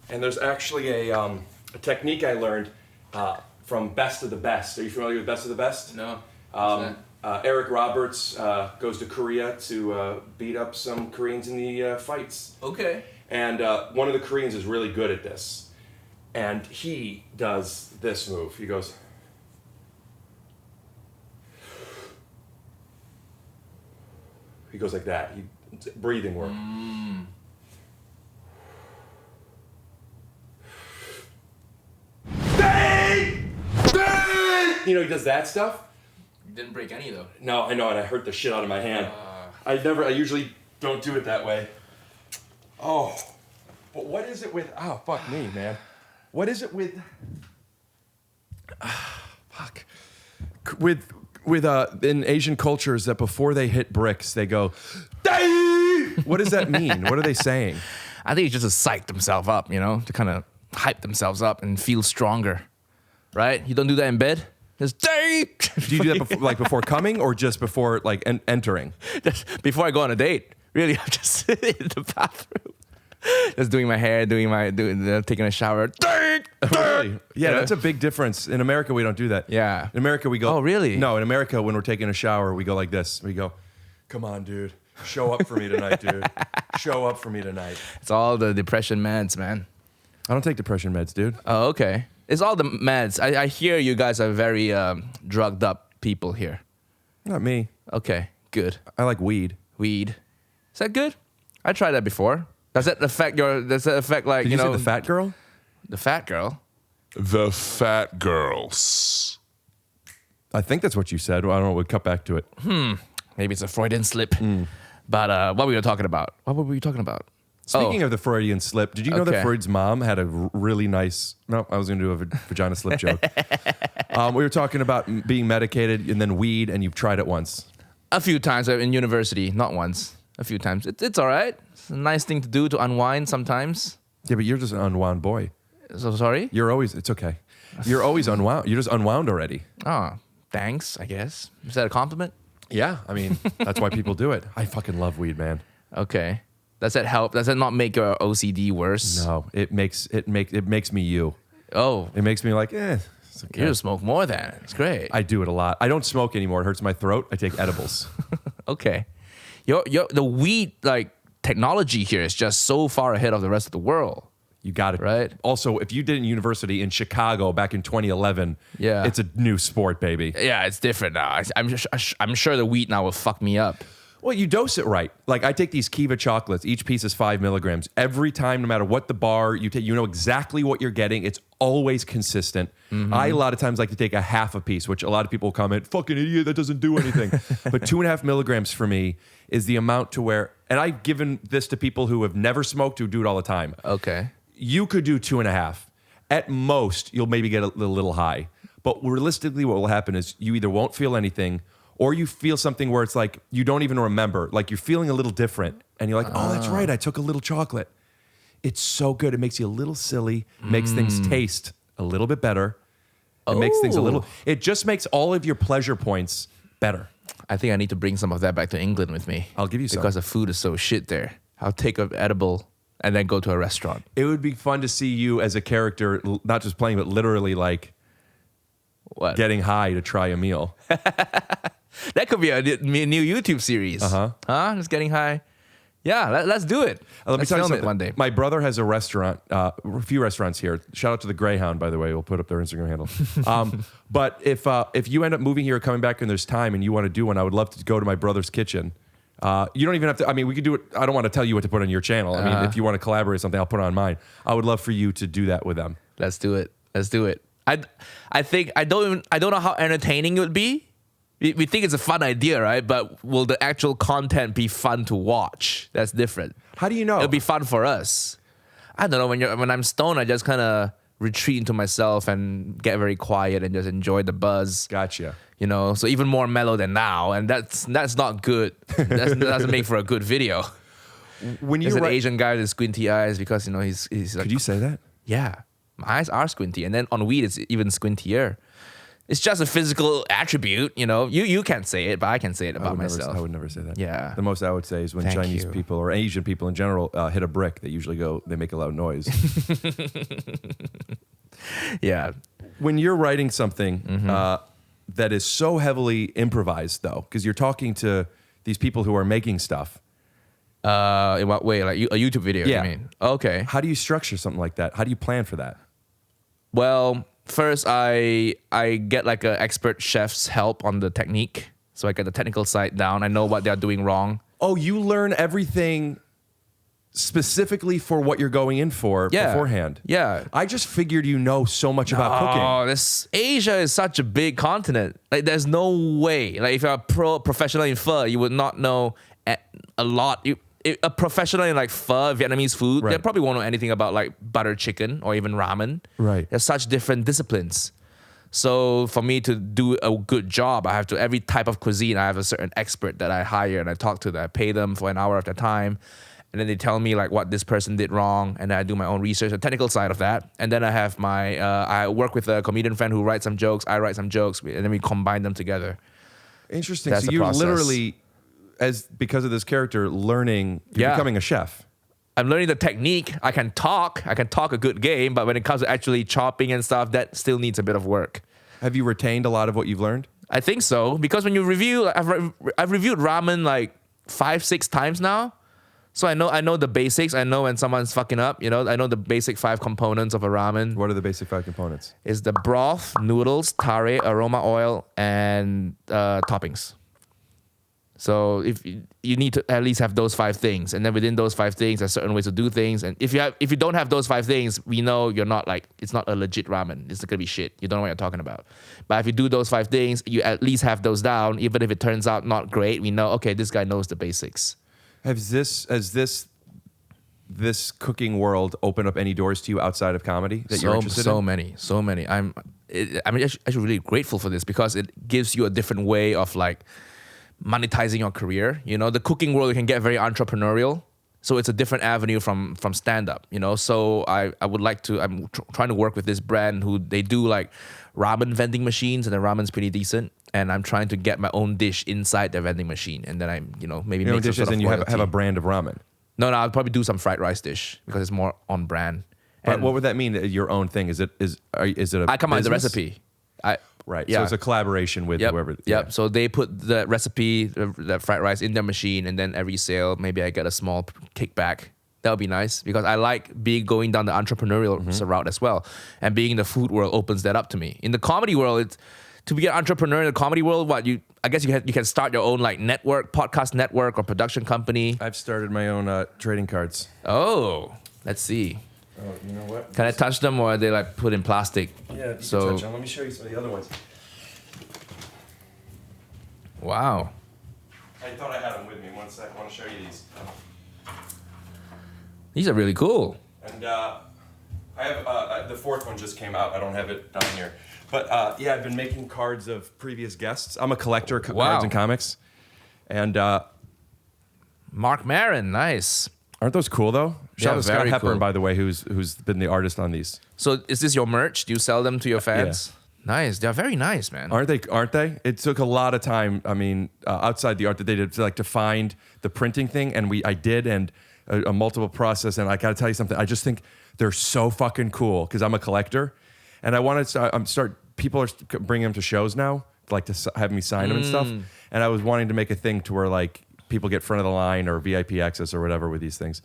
And there's actually a technique I learned from Best of the Best. Are you familiar with Best of the Best? No. Eric Roberts goes to Korea to beat up some Koreans in the fights. Okay. And one of the Koreans is really good at this. And he does this move. He goes... He goes like that. It's breathing work. He does that stuff. You didn't break any though. No, I know, and I hurt the shit out of my hand. I usually don't do it that way. Oh, but what is it with? Oh, fuck me, man. What is it with? Fuck. With in Asian cultures that before they hit bricks they go, "Dai!" What does that mean? What are they saying? I think it's just to psych themselves up, to kind of hype themselves up and feel stronger, right? You don't do that in bed. Just date. Do you do that before coming or just before entering? Just before I go on a date. Really, I'm just sitting in the bathroom, just doing my hair, taking a shower. Really? Yeah, that's a big difference. In America, we don't do that. Yeah. In America, we go. Oh, really? No, in America, when we're taking a shower, we go like this. We go, "Come on, dude, show up for me tonight, dude. Show up for me tonight." It's all the depression meds, man. I don't take depression meds, dude. Oh, okay. It's all the meds. I hear you guys are very drugged up people here. Not me. Okay, good. I like weed. Weed. Is that good? I tried that before. Does that affect like, Did you say the fat girl? The fat girl? The fat girls. I think that's what you said. Well, I don't know. We'll cut back to it. Maybe it's a Freudian slip. But what were we talking about? What were we talking about? Speaking of the Freudian slip, did you know that Okay. Freud's mom had a really nice... No, I was going to do a vagina slip joke. We were talking about being medicated and then weed, and you've tried it once. A few times in university, not once. A few times. It's all right. It's a nice thing to do to unwind sometimes. Yeah, but you're just an unwound boy. So sorry? It's okay. You're always unwound. You're just unwound already. Oh, thanks, I guess. Is that a compliment? Yeah, I mean, that's why people do it. I fucking love weed, man. Okay. Does that help? Does it not make your OCD worse? No, it makes me you. Oh, It makes me like, it's okay. you smoke more then. It's great. I do it a lot. I don't smoke anymore. It hurts my throat. I take edibles. Okay. The weed like technology here is just so far ahead of the rest of the world. You got it. Right. Also, if you did in university in Chicago back in 2011, Yeah. it's a new sport, baby. Yeah, it's different now. I'm sure the weed now will fuck me up. Well, you dose it right. Like I take these Kiva chocolates. Each piece is 5 milligrams. Every time, no matter what the bar you take, you know exactly what you're getting. It's always consistent. I, a lot of times, like to take a half a piece, which a lot of people comment, fucking idiot, that doesn't do anything. But 2.5 milligrams for me is the amount to where, and I've given this to people who have never smoked who do it all the time. Okay. You could do 2.5. At most, you'll maybe get a little high. But realistically, what will happen is you either won't feel anything or you feel something where it's like you don't even remember. Like you're feeling a little different. And you're like, oh, that's right. I took a little chocolate. It's so good. It makes you a little silly, makes things taste a little bit better. It makes things a little, it just makes all of your pleasure points better. I think I need to bring some of that back to England with me. I'll give you some. Because the food is so shit there. I'll take an edible and then go to a restaurant. It would be fun to see you as a character, not just playing, but literally like What? getting high to try a meal. That could be a new YouTube series. Huh? Just getting high. Yeah, let's do it. Let me Let's tell you film something. it one day. My brother has a restaurant, a few restaurants here. Shout out to the Greyhound, by the way. We'll put up their Instagram handle. But if you end up moving here or coming back and there's time and you want to do one, I would love to go to my brother's kitchen. You don't even have to, I mean, we could do it. I don't want to tell you what to put on your channel. I mean, if you want to collaborate something, I'll put it on mine. I would love for you to do that with them. Let's do it. Let's do it. I think I don't know how entertaining it would be. We think it's a fun idea, right? But will the actual content be fun to watch? That's different. How do you know? It'll be fun for us. I don't know. When I'm stoned, I just kind of retreat into myself and get very quiet and just enjoy the buzz. Gotcha. You know, so even more mellow than now, and that's not good. That doesn't make for a good video. When you There's an Asian guy with squinty eyes because he's like, could you say that? yeah, my eyes are squinty, and then on weed it's even squintier. It's just a physical attribute, you know. You can't say it, but I can say it about myself. I would never say that. Yeah. The most I would say is when Thank Chinese you. people or Asian people in general hit a brick, they usually they make a loud noise. Yeah. When you're writing something that is so heavily improvised, though, because you're talking to these people who are making stuff. In what way? Like a YouTube video, Yeah. you mean? Okay. How do you structure something like that? How do you plan for that? Well, first I get like an expert chef's help on the technique. So I get the technical side down. I know what they're doing wrong. Oh, you learn everything specifically for what you're going in for beforehand. Yeah. I just figured you know so much about cooking. Oh, Asia is such a big continent. Like, there's no way. Like, if you're a professional in pho, you would not know a lot. A professional in like pho, Vietnamese food, they Right. probably won't know anything about like butter chicken or even ramen. Right. There's such different disciplines. So for me to do a good job, I have to, every type of cuisine, I have a certain expert that I hire and I talk to, that I pay them for an hour of their time. And then they tell me like what this person did wrong, and then I do my own research, the technical side of that. And then I have I work with a comedian friend who writes some jokes, I write some jokes, and then we combine them together. Interesting. That's So the you're process. literally, because of this character, you're becoming a chef. I'm learning the technique. I can talk a good game, but when it comes to actually chopping and stuff, that still needs a bit of work. Have you retained a lot of what you've learned? I think so, because when you review, I've reviewed ramen like 5-6 times now. So I know the basics. I know when someone's fucking up, you know, I know the basic 5 components of a ramen. What are the basic 5 components? Is the broth, noodles, tare, aroma oil, and toppings. So if you need to at least have those 5 things, and then within those 5 things, there's certain ways to do things. And if you don't have those 5 things, we know you're not like, it's not a legit ramen. It's gonna be shit. You don't know what you're talking about. But if you do those 5 things, you at least have those down. Even if it turns out not great, we know, okay, this guy knows the basics. Has this cooking world opened up any doors to you outside of comedy that you're interested in? So many. I'm actually really grateful for this, because it gives you a different way of like monetizing your career. You know, the cooking world can get very entrepreneurial. So it's a different avenue from stand-up, So I would like to, I'm trying to work with this brand who they do like ramen vending machines, and the ramen's pretty decent. And I'm trying to get my own dish inside their vending machine. And then I'm, maybe make some dishes sort of and you have royalty. a brand of ramen. No, I'll probably do some fried rice dish because it's more on brand. But And what would that mean? Your own thing? Is it a I come up with the business? recipe. Right. Yeah. So it's a collaboration with whoever. Yep. Yeah. So they put the recipe, the fried rice in their machine, and then every sale, maybe I get a small kickback. That would be nice because I like going down the entrepreneurial route as well. And being in the food world opens that up to me. In the comedy world, to be an entrepreneur in the comedy world, I guess you can start your own like network, podcast network or production company. I've started my own trading cards. Oh, let's see. Oh, you know what? Can I touch them or are they like put in plastic? Yeah, you So- can touch them. Let me show you some of the other ones. Wow. I thought I had them with me. One sec. I want to show you these. These are really cool. And I have the fourth one just came out. I don't have it down here. But yeah, I've been making cards of previous guests. I'm a collector of Wow. cards and comics. And Mark Maron, nice. aren't those cool though? Shout out to Scott very Hepburn, cool. by the way, who's been the artist on these. So is this your merch? Do you sell them to your fans? Nice. They're very nice, man. Aren't they? It took a lot of time. I mean, outside the art that they did, to find the printing thing, and I did, and a multiple process. And I got to tell you something. I just think they're so fucking cool because I'm a collector, and I want to start. People are bringing them to shows now, like to have me sign them and stuff. And I was wanting to make a thing to where like people get front of the line or VIP access or whatever with these things.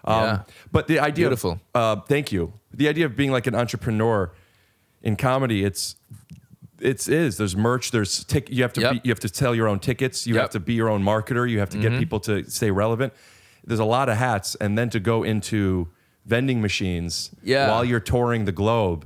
Yeah. But the idea, Beautiful. Thank you. The idea of being like an entrepreneur in comedy, it's there's merch, there's you have to Yep. you have to sell your own tickets, you Yep. have to be your own marketer, you have to get people to stay relevant. There's a lot of hats, and then to go into vending machines Yeah. while you're touring the globe.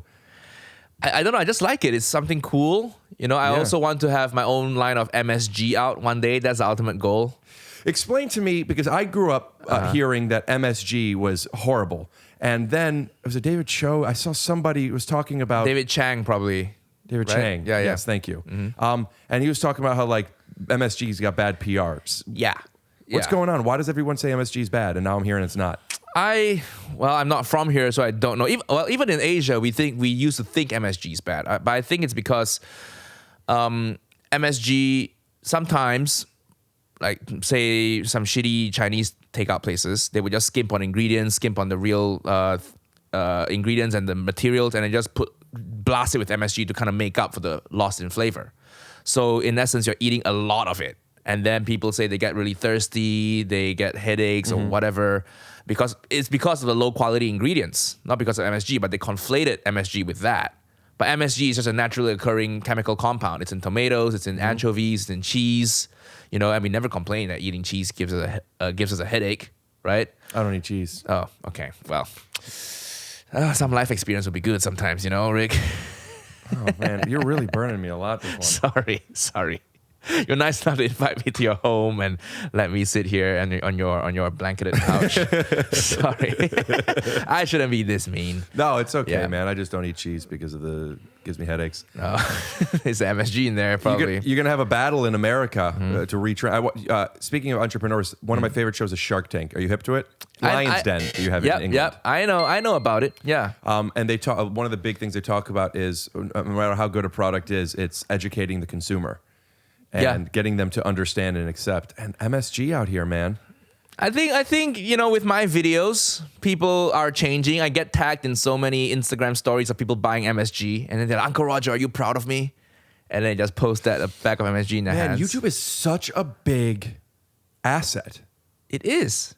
I don't know. I just like it. It's something cool. I also want to have my own line of MSG out one day. That's the ultimate goal. Explain to me, because I grew up hearing that MSG was horrible, and then it was a David Cho. I saw somebody was talking about David Chang, probably. David right? Chang. Yeah, yeah. Yes, thank you. And he was talking about how like MSG's got bad PRs. Yeah. What's going on? Why does everyone say MSG's bad, and now I'm hearing it's not? I'm not from here, so I don't know. Even in Asia, we used to think MSG is bad, but I think it's because MSG sometimes, like say some shitty Chinese takeout places, they would just skimp on ingredients, skimp on the real ingredients and the materials, and then just blast it with MSG to kind of make up for the loss in flavor. So in essence, you're eating a lot of it. And then people say they get really thirsty, they get headaches or whatever, because of the low quality ingredients, not because of MSG, but they conflated MSG with that. But MSG is just a naturally occurring chemical compound. It's in tomatoes, it's in anchovies, it's in cheese. And we never complain that eating cheese gives us a headache, right? I don't eat cheese. Oh, okay. Well, some life experience would be good sometimes, Rick. Oh man, you're really burning me a lot this one. Sorry. You're nice enough to invite me to your home and let me sit here and on your blanketed couch. Sorry, I shouldn't be this mean. No, it's okay, Yeah. man. I just don't eat cheese because gives me headaches. There's MSG in there probably. You're gonna have a battle in America to retrain. Speaking of entrepreneurs, one of my favorite shows is Shark Tank. Are you hip to it? Lion's Den. You have it in England. Yep. I know about it. Yeah. And they talk. One of the big things they talk about is no matter how good a product is, it's educating the consumer and getting them to understand and accept. And MSG out here, man. I think with my videos, people are changing. I get tagged in so many Instagram stories of people buying MSG, and then they're like, Uncle Roger, are you proud of me? And then they just post that back of MSG in their Man, hands. YouTube is such a big asset. It is.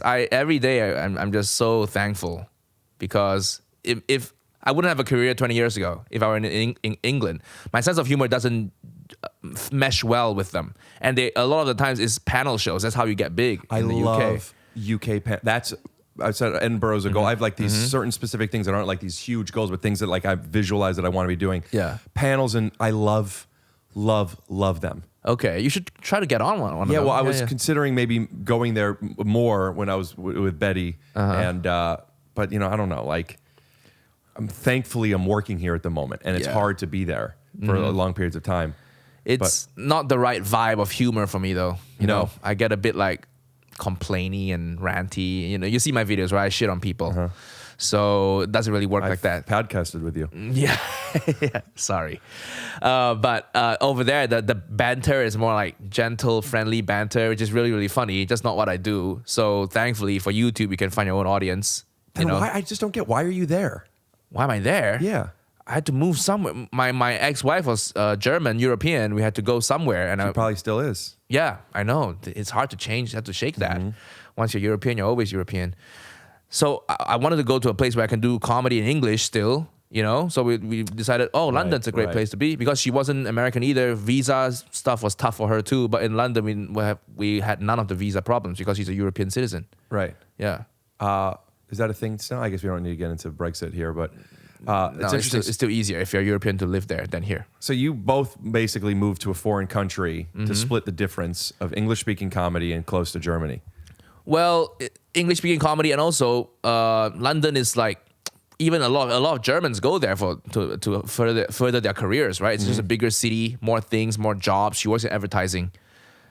Every day I'm just so thankful because if I wouldn't have a career 20 years ago if I were in England, my sense of humor doesn't mesh well with them, and a lot of the times it's panel shows. That's how you get big in the love UK. I said Edinburgh's a goal. I have like these certain specific things that aren't like these huge goals, but things that like I visualize that I want to be doing. Yeah. Panels, and I love them. Okay, you should try to get on one of Yeah, them. well, I was considering maybe going there more when I was with Betty, and but I don't know. Like, thankfully I'm working here at the moment, and it's hard to be there for long periods of time. It's not the right vibe of humor for me, though. You know, I get a bit like complainy and ranty. You know, you see my videos where I shit on people. So it doesn't really work like that. Podcasted with you. Yeah, yeah. Sorry, but over there, the banter is more like gentle, friendly banter, which is really, really funny. Just not what I do. So thankfully for YouTube, you can find your own audience. Then why? I just don't get. Why are you there? Why am I there? Yeah. I had to move somewhere. My ex-wife was German, European. We had to go somewhere, and She probably still is. yeah, I know. It's hard to change. You have to shake that. Once you're European, you're always European. So I wanted to go to a place where I can do comedy in English still, you know? So we decided, London's a great place to be, because she wasn't American either. Visa stuff was tough for her too. But in London, we had none of the visa problems because she's a European citizen. Right. Yeah. Is that a thing still? I guess we don't need to get into Brexit here, but No, it's interesting. it's still easier if you're European to live there than here. So you both basically moved to a foreign country to split the difference of English-speaking comedy and close to Germany. Well, English-speaking comedy, and also London is like, even a lot of Germans go there to further their careers, right? It's just a bigger city, more things, more jobs. She works in advertising,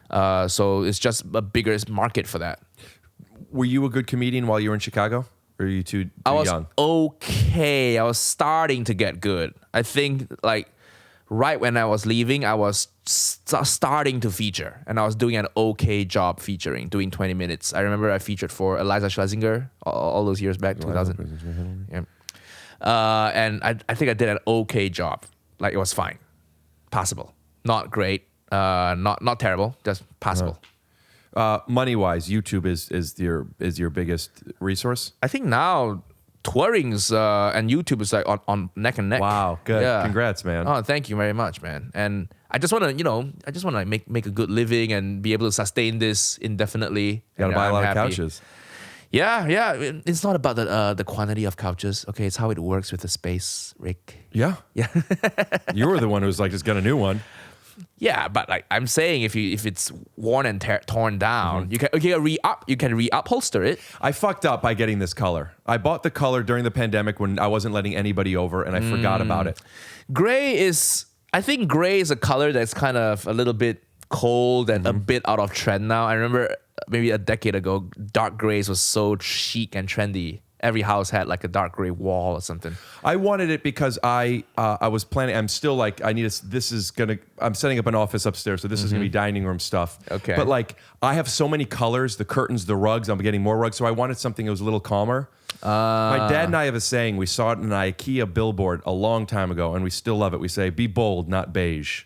so it's just a bigger market for that. Were you a good comedian while you were in Chicago? Or are you too I was young? okay. I was starting to get good. I think like right when I was leaving, I was starting to feature, and I was doing an okay job featuring, doing 20 minutes. I remember I featured for Eliza Schlesinger all those years back, 2000. Yeah. And I think I did an okay job. Like, it was fine, passable, not great, not terrible, just passable. Money-wise, YouTube is your biggest resource? I think now touring's and YouTube is like on neck and neck. Wow, good. Congrats, man. Oh, thank you very much, man. And I just want to, make a good living and be able to sustain this indefinitely. You gotta buy a lot of couches. Yeah. It's not about the quantity of couches. Okay, it's how it works with the space, Rick. Yeah. Yeah. You were the one who was like, just get a new one. Yeah, but like I'm saying, if it's worn and torn down, you can reupholster it. I fucked up by getting this color. I bought the color during the pandemic when I wasn't letting anybody over, and I forgot about it. I think gray is a color that's kind of a little bit cold and a bit out of trend now. I remember maybe a decade ago, dark grays was so chic and trendy. Every house had like a dark gray wall or something. I wanted it because I was planning. I'm still like, I'm setting up an office upstairs, so this is gonna be dining room stuff. Okay. But like, I have so many colors, the curtains, the rugs. I'm getting more rugs, so I wanted something that was a little calmer. My dad and I have a saying. We saw it in an IKEA billboard a long time ago, and we still love it. We say, "Be bold, not beige."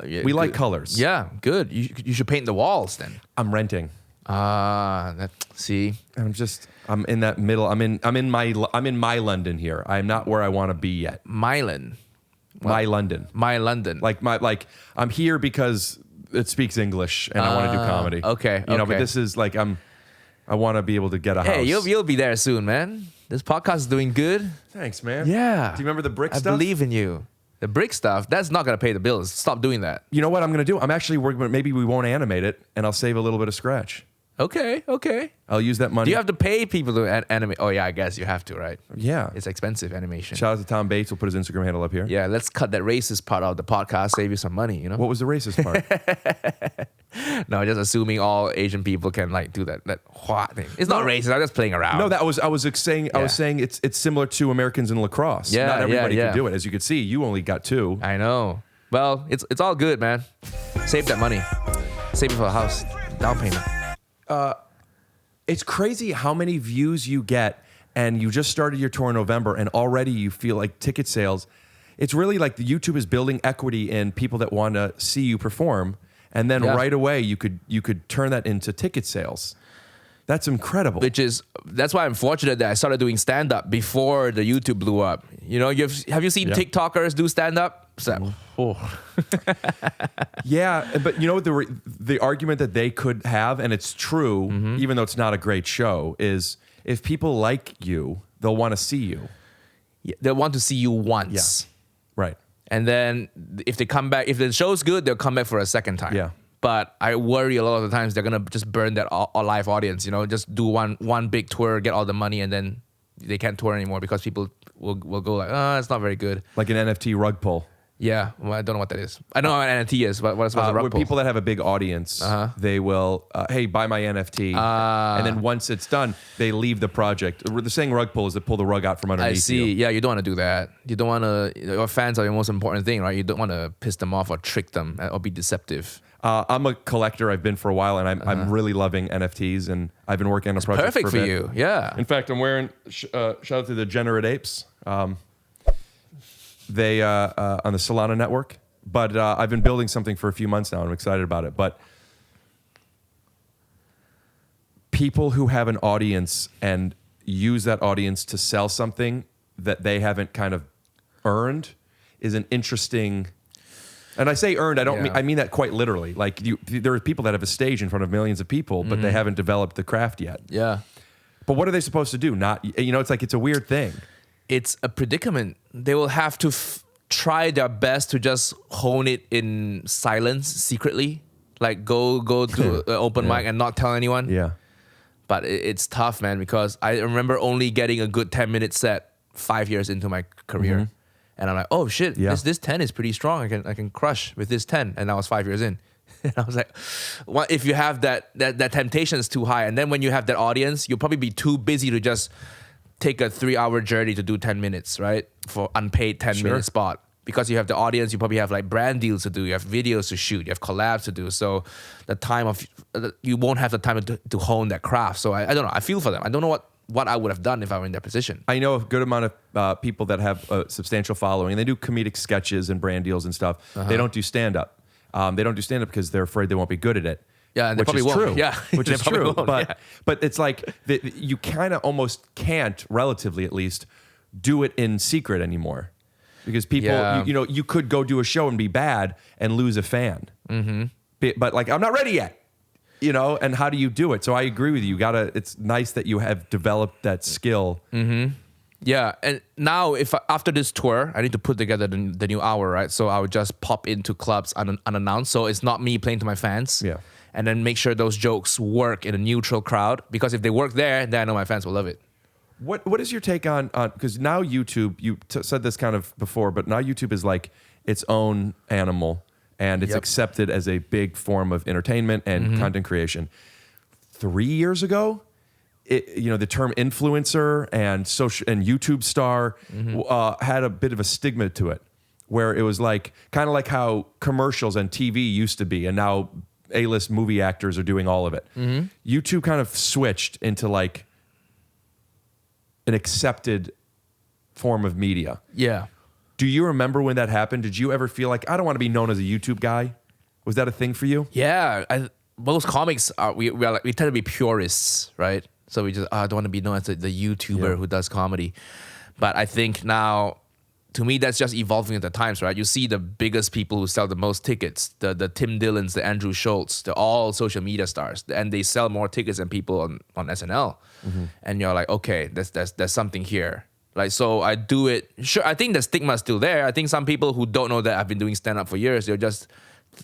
We like colors. Yeah, good. You should paint the walls then. I'm renting. See. I'm in that middle. I'm in my London here. I'm not where I want to be yet. Milan. My London. Like I'm here because it speaks English and I want to do comedy. Okay. You know, but this is like I want to be able to get a house. Hey, you'll be there soon, man. This podcast is doing good. Thanks, man. Yeah. Do you remember the brick I stuff? believe in you. The brick stuff, that's not gonna pay the bills. Stop doing that. You know what I'm going to do? I'm actually working, but maybe we won't animate it and I'll save a little bit of scratch. Okay. I'll use that money. Do you have to pay people to animate? Oh yeah, I guess you have to, right? Yeah. It's expensive animation. Shout out to Tom Bates. We'll put his Instagram handle up here. Yeah, let's cut that racist part out of the podcast, save you some money, you know? What was the racist part? No, just assuming all Asian people can like do that hua thing. It's not racist. I'm just playing around. No, I was saying it's similar to Americans in lacrosse. Yeah, not everybody yeah. can do it. As you can see, you only got 2. I know. Well, it's all good, man. Save that money. Save it for a house. Down payment. It's crazy how many views you get, and you just started your tour in November, and already you feel like ticket sales. It's really like the YouTube is building equity in people that want to see you perform, and then right away you could turn that into ticket sales. That's incredible. That's why I'm fortunate that I started doing stand up before the YouTube blew up. You know, have you seen TikTokers do stand up? Yeah, but you know what the argument that they could have, and it's true, even though it's not a great show, is if people like you, they'll want to see you. Yeah, they'll want to see you once. Yeah. Right. And then if they come back, if the show's good, they'll come back for a second time. Yeah. But I worry a lot of the times they're gonna just burn that live audience. You know, just do one big tour, get all the money, and then they can't tour anymore because people will go like, it's not very good. Like an NFT rug pull. Yeah, well, I don't know what that is. I know what an NFT is, but what's a rug with pull? people that have a big audience, they will, hey, buy my NFT. And then once it's done, they leave the project. The saying rug pull is to pull the rug out from underneath I see. you. Yeah, you don't want to do that. You don't want to. Your fans are your most important thing, right? You don't want to piss them off or trick them or be deceptive. I'm a collector. I've been for a while, and I'm really loving NFTs, and I've been working on a project Perfect for a bit. you. Yeah. In fact, I'm wearing, shout out to the Degenerate Apes. They, on the Solana network. But I've been building something for a few months now, and I'm excited about it. But people who have an audience and use that audience to sell something that they haven't kind of earned is an interesting. And I say earned, I mean that quite literally. Like there are people that have a stage in front of millions of people, but they haven't developed the craft yet. Yeah. But what are they supposed to do? It's like it's a weird thing. It's a predicament. They will have to try their best to just hone it in silence, secretly. Like go to an open mic and not tell anyone. Yeah. But it's tough, man, because I remember only getting a good 10-minute set 5 years into my career. And I'm like, oh shit, this 10 is pretty strong. I can crush with this 10. And I was 5 years in. And I was like, what if you have that temptation is too high, and then when you have that audience, you'll probably be too busy to just take a 3-hour journey to do 10 minutes, right? For unpaid 10-minute spot. Because you have the audience, you probably have like brand deals to do, you have videos to shoot, you have collabs to do. So the time you won't have the time to hone that craft. So I don't know, I feel for them. I don't know what I would have done if I were in their position. I know a good amount of people that have a substantial following. They do comedic sketches and brand deals and stuff. They don't do stand-up. They don't do stand-up because they're afraid they won't be good at it. Yeah, and they probably won't. True. Yeah, which is true. Won't. But it's like you kind of almost can't, relatively at least, do it in secret anymore, because people, you could go do a show and be bad and lose a fan. But like, I'm not ready yet, And how do you do it? So I agree with you. It's nice that you have developed that skill. Yeah, and now after this tour, I need to put together the new hour, right? So I would just pop into clubs unannounced. So it's not me playing to my fans. Yeah. And then make sure those jokes work in a neutral crowd, because if they work there, then I know my fans will love it. What is your take on because now YouTube, you said this kind of before, but now YouTube is like its own animal, and it's accepted as a big form of entertainment and content creation. 3 years ago, the term influencer and social and YouTube star had a bit of a stigma to it, where it was like kind of like how commercials and TV used to be, and now A-list movie actors are doing all of it. YouTube kind of switched into like an accepted form of media. Yeah. Do you remember when that happened? Did you ever feel like, I don't want to be known as a YouTube guy? Was that a thing for you? Yeah. Most comics we tend to be purists, right? So we just, I don't want to be known as the YouTuber who does comedy. But I think now, to me, that's just evolving at the times, right? You see the biggest people who sell the most tickets, the Tim Dillons, the Andrew Schultz, they're all social media stars, and they sell more tickets than people on SNL. And you're like, okay, there's something here. Like, so I do it. Sure, I think the stigma's still there. I think some people who don't know that I've been doing stand-up for years, they'll just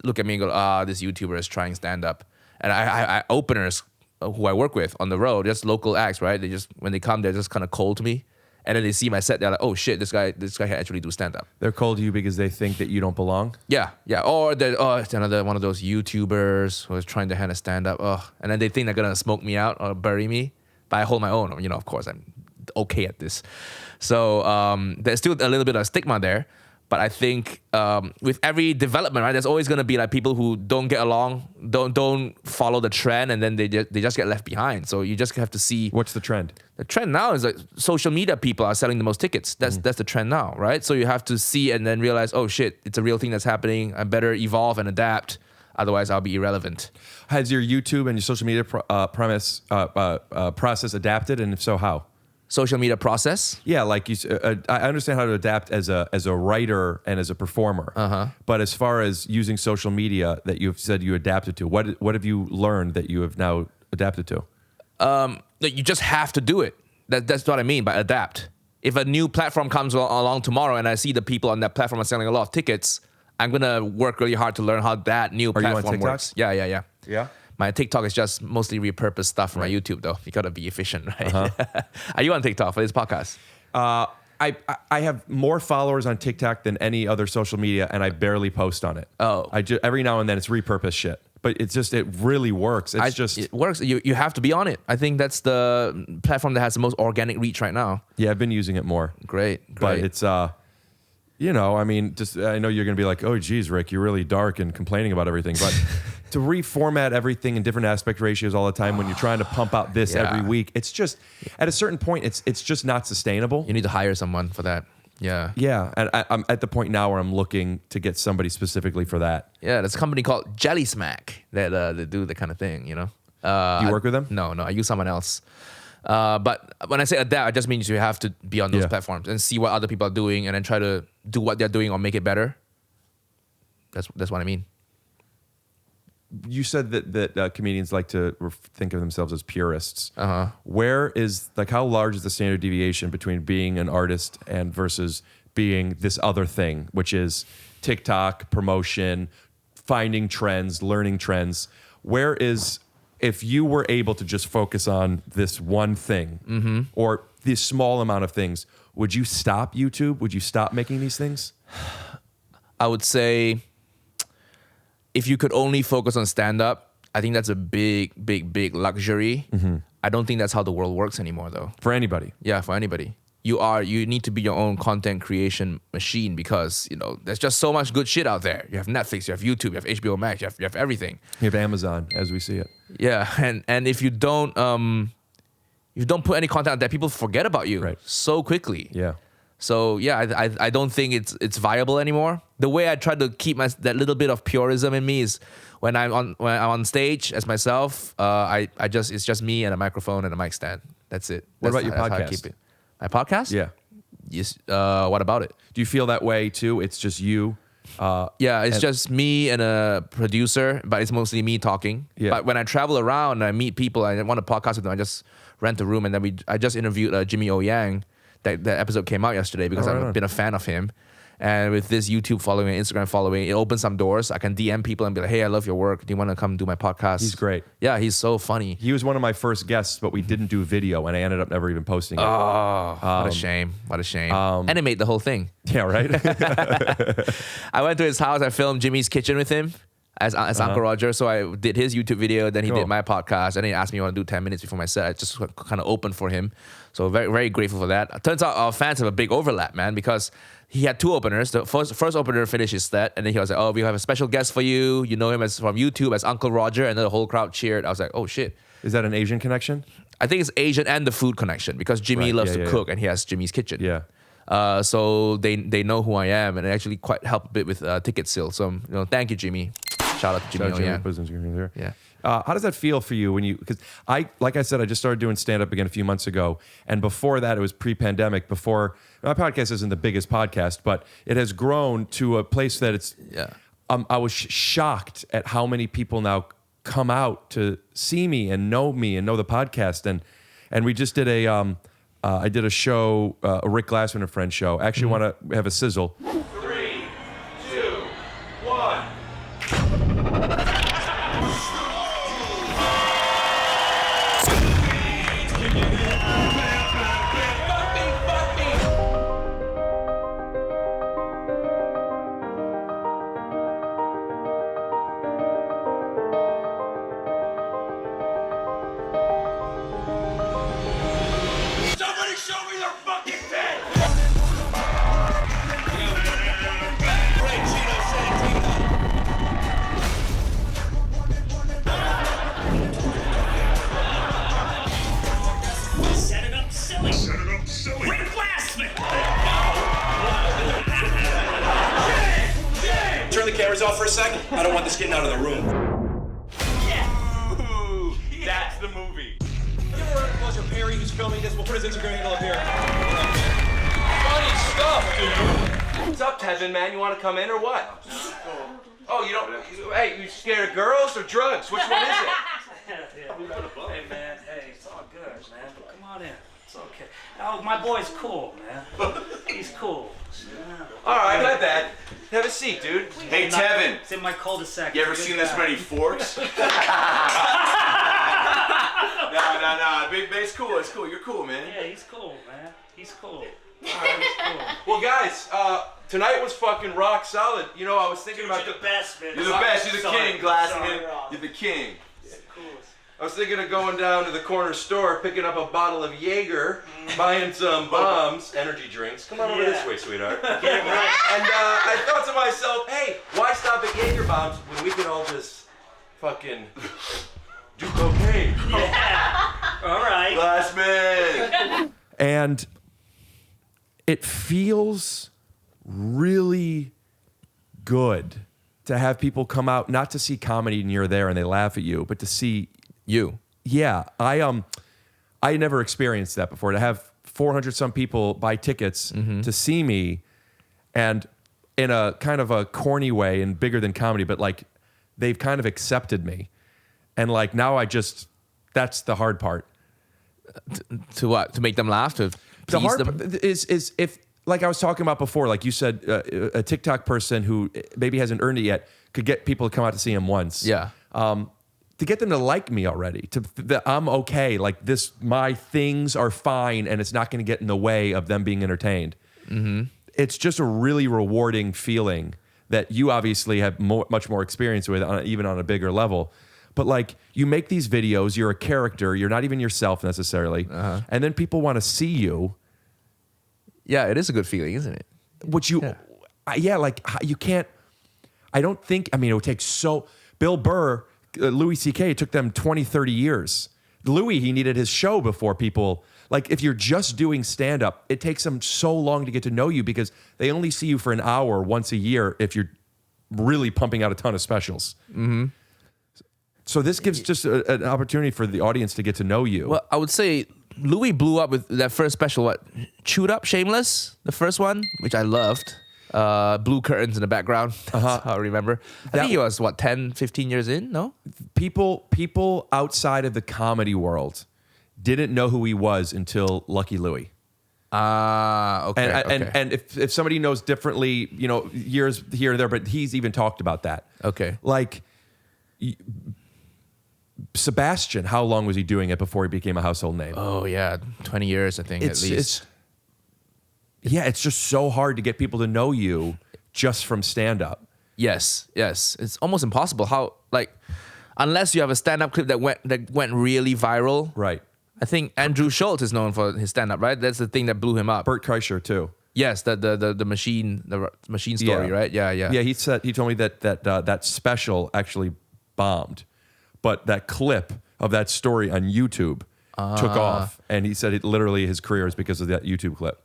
look at me and go, this YouTuber is trying stand-up. And I openers who I work with on the road, just local acts, right? They just, when they come, they're just kind of cold to me. And then they see my set, they're like, oh shit, this guy can actually do stand-up. They're cold to you because they think that you don't belong? Yeah. Or it's another one of those YouTubers who is trying to hand a stand-up. And then they think they're gonna smoke me out or bury me. But I hold my own. Of course, I'm okay at this. So there's still a little bit of stigma there. But I think with every development, right, there's always gonna be like people who don't get along, don't follow the trend, and then they just get left behind. So you just have to see. What's the trend? The trend now is like social media people are selling the most tickets. That's the trend now, right? So you have to see and then realize, oh shit, it's a real thing that's happening. I better evolve and adapt. Otherwise, I'll be irrelevant. Has your YouTube and your social media process adapted, and if so, how? Social media process? Yeah, like I understand how to adapt as a writer and as a performer. But as far as using social media that you've said you adapted to, what have you learned that you have now adapted to? You just have to do it. That's what I mean by adapt. If a new platform comes along tomorrow and I see the people on that platform are selling a lot of tickets, I'm gonna work really hard to learn how that new platform works. Yeah. Yeah. My TikTok is just mostly repurposed stuff from my YouTube, though. You gotta be efficient, right? Are you on TikTok for this podcast? I have more followers on TikTok than any other social media, and I barely post on it. Oh. Every now and then it's repurposed shit, but it really works. It works. You have to be on it. I think that's the platform that has the most organic reach right now. Yeah, I've been using it more. Great. But it's I mean, I know you're gonna be like, oh geez, Rick, you're really dark and complaining about everything, but to reformat everything in different aspect ratios all the time when you're trying to pump out this every week, it's just at a certain point, it's just not sustainable. You need to hire someone for that. Yeah. Yeah, and I'm at the point now where I'm looking to get somebody specifically for that. Yeah, there's a company called Jelly Smack that do the kind of thing, you know. Do you work with them? No, I use someone else. But when I say adapt, it just means you have to be on those platforms and see what other people are doing and then try to do what they're doing or make it better. That's what I mean. You said that comedians like to think of themselves as purists. Uh-huh. Where is, like, how large is the standard deviation between being an artist and versus being this other thing, which is TikTok, promotion, finding trends, learning trends? Where is, if you were able to just focus on this one thing or this small amount of things, would you stop YouTube? Would you stop making these things? I would say if you could only focus on stand-up, I think that's a big luxury. I don't think that's how the world works anymore, though. For anybody. Yeah, for anybody. You need to be your own content creation machine because, there's just so much good shit out there. You have Netflix, you have YouTube, you have HBO Max, you have everything. You have Amazon, as we see it. Yeah, and if you don't put any content out there, people forget about you so quickly. Yeah. So yeah, I don't think it's viable anymore. The way I try to keep that little bit of purism in me is when I'm on stage as myself, it's just me and a microphone and a mic stand. That's it. What That's about your how I podcast? keep it. My podcast? Yeah. Yes. What about it? Do you feel that way too? It's just you? Yeah, it's just me and a producer, but it's mostly me talking. Yeah. But when I travel around and I meet people, I want to podcast with them, I just rent a room and then I just interviewed Jimmy O Yang. That episode came out yesterday because I've been a fan of him. And with this YouTube following and Instagram following, it opens some doors. I can DM people and be like, hey, I love your work. Do you want to come do my podcast? He's great. Yeah, he's so funny. He was one of my first guests, but we didn't do video, and I ended up never even posting it. Oh, what a shame. What a shame. Animate the whole thing. Yeah, right? I went to his house. I filmed Jimmy's Kitchen with him as Uncle Roger. So I did his YouTube video. Then he did my podcast. And then he asked me, you want to do 10 minutes before my set? I just kind of opened for him. So very, very grateful for that. Turns out our fans have a big overlap, man, because he had two openers. The first opener finished his set, and then he was like, oh, we have a special guest for you. You know him from YouTube as Uncle Roger. And then the whole crowd cheered. I was like, oh, shit. Is that an Asian connection? I think it's Asian and the food connection because Jimmy loves to cook and he has Jimmy's Kitchen. Yeah. So they know who I am and it actually quite helped a bit with ticket sales. So thank you, Jimmy. Shout out to Jimmy. Yeah. How does that feel for you when because like I said, I just started doing stand-up again a few months ago. And before that, it was pre-pandemic. Before, my podcast isn't the biggest podcast, but it has grown to a place that it's, I was shocked at how many people now come out to see me and know the podcast. And we just did I did a show, a Rick Glassman and Friends show. Actually want to have a sizzle. 3, 2, 1. Somebody show me their fucking dead! Set it up silly. Set it up silly. Rick Glassman. Turn the cameras off for a second. I don't want this getting out of the room. Ooh, that's the movie. You ever watch Perry who's filming this? We'll put his Instagram handle up here. Funny stuff, dude. What's up, Tevin, man? You want to come in or what? Oh, you don't. Hey, you scared of girls or drugs? Which one is it? Hey, man. Hey, it's all good, man. Come on in. It's okay. Oh, my boy's cool, man. He's cool. All right, my bad. Have a seat, dude. Hey, Tevin. It's in my cul-de-sac. You ever seen this many forks? No. Big It's cool. It's cool. You're cool, man. Yeah, he's cool, man. He's cool. Well, guys, tonight was fucking rock solid. You know, I was thinking about You're the best, man. You're the best. You're the Sorry. king, Glassman. Sorry, Rob. You're the king. Of course. I was thinking of going down to the corner store, picking up a bottle of Jaeger, buying some bombs, energy drinks. Come on over this way, sweetheart. Get it right. And I thought to myself, hey, why stop at Jaeger bombs when we can all just fucking do cocaine? Yeah. All right. Glassman. And it feels really good to have people come out, not to see comedy and you're there and they laugh at you, but to see You. Yeah, I never experienced that before. To have 400 some people buy tickets to see me, and in a kind of a corny way and bigger than comedy, but like they've kind of accepted me, and like now that's the hard part. To what? To make them laugh? To The please hard them? part is if, like I was talking about before, like you said, a TikTok person who maybe hasn't earned it yet could get people to come out to see him once. Yeah. To get them to like me already, that I'm okay, like this, my things are fine, and it's not going to get in the way of them being entertained. It's just a really rewarding feeling that you obviously have much more experience with, even on a bigger level. But like, you make these videos, you're a character, you're not even yourself necessarily, and then people want to see you. Yeah, it is a good feeling, isn't it? Which you, like you can't. I don't think. I mean, it would take Bill Burr. Louis C.K., it took them 20, 30 years. Louis, he needed his show before people, like if you're just doing stand-up, it takes them so long to get to know you because they only see you for an hour once a year if you're really pumping out a ton of specials. So this gives just an opportunity for the audience to get to know you. Well, I would say Louis blew up with that first special, Chewed Up Shameless, the first one, which I loved. Blue curtains in the background. That's how I remember. I think he was, 10, 15 years in, no? People outside of the comedy world didn't know who he was until Lucky Louie. Okay. And if somebody knows differently, years here and there, but he's even talked about that. Okay. Like Sebastian, how long was he doing it before he became a household name? Oh, yeah. 20 years, I think, at least. It's just so hard to get people to know you just from stand-up. Yes. It's almost impossible. How, unless you have a stand-up clip that went really viral. Right. I think Andrew Schultz is known for his stand-up, right? That's the thing that blew him up. Bert Kreischer too. Yes, the machine story, right? Yeah. Yeah, he told me that special actually bombed, but that clip of that story on YouTube took off, and he said his career is because of that YouTube clip.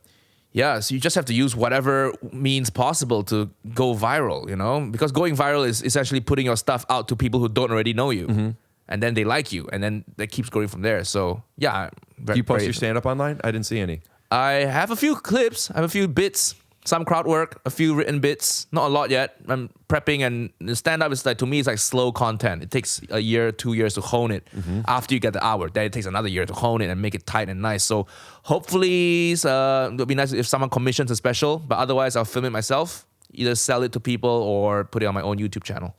Yeah, so you just have to use whatever means possible to go viral, because going viral is essentially putting your stuff out to people who don't already know you, and then they like you, and then that keeps going from there. So yeah, Do you post your stand-up online? I didn't see any. I have a few clips, I have a few bits, some crowd work, a few written bits, not a lot yet. I'm prepping, and the stand-up is to me, it's like slow content. It takes a year, 2 years to hone it. After you get the hour, then it takes another year to hone it and make it tight and nice. So hopefully it would be nice if someone commissions a special, but otherwise I'll film it myself, either sell it to people or put it on my own YouTube channel.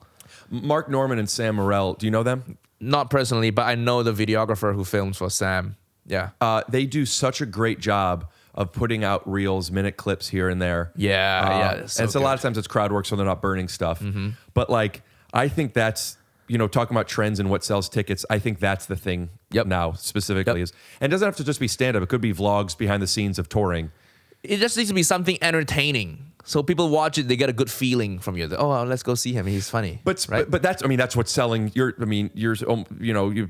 Mark Norman and Sam Morrell, do you know them? Not personally, but I know the videographer who films for Sam. Yeah. They do such a great job of putting out reels, minute clips here and there. Yeah. And so a lot of times it's crowd work, so they're not burning stuff. But I think that's, talking about trends and what sells tickets, I think that's the thing now specifically is. And it doesn't have to just be stand-up. It could be vlogs behind the scenes of touring. It just needs to be something entertaining. So people watch it, they get a good feeling from you. Oh, let's go see him. He's funny. But right? but that's what's selling. You're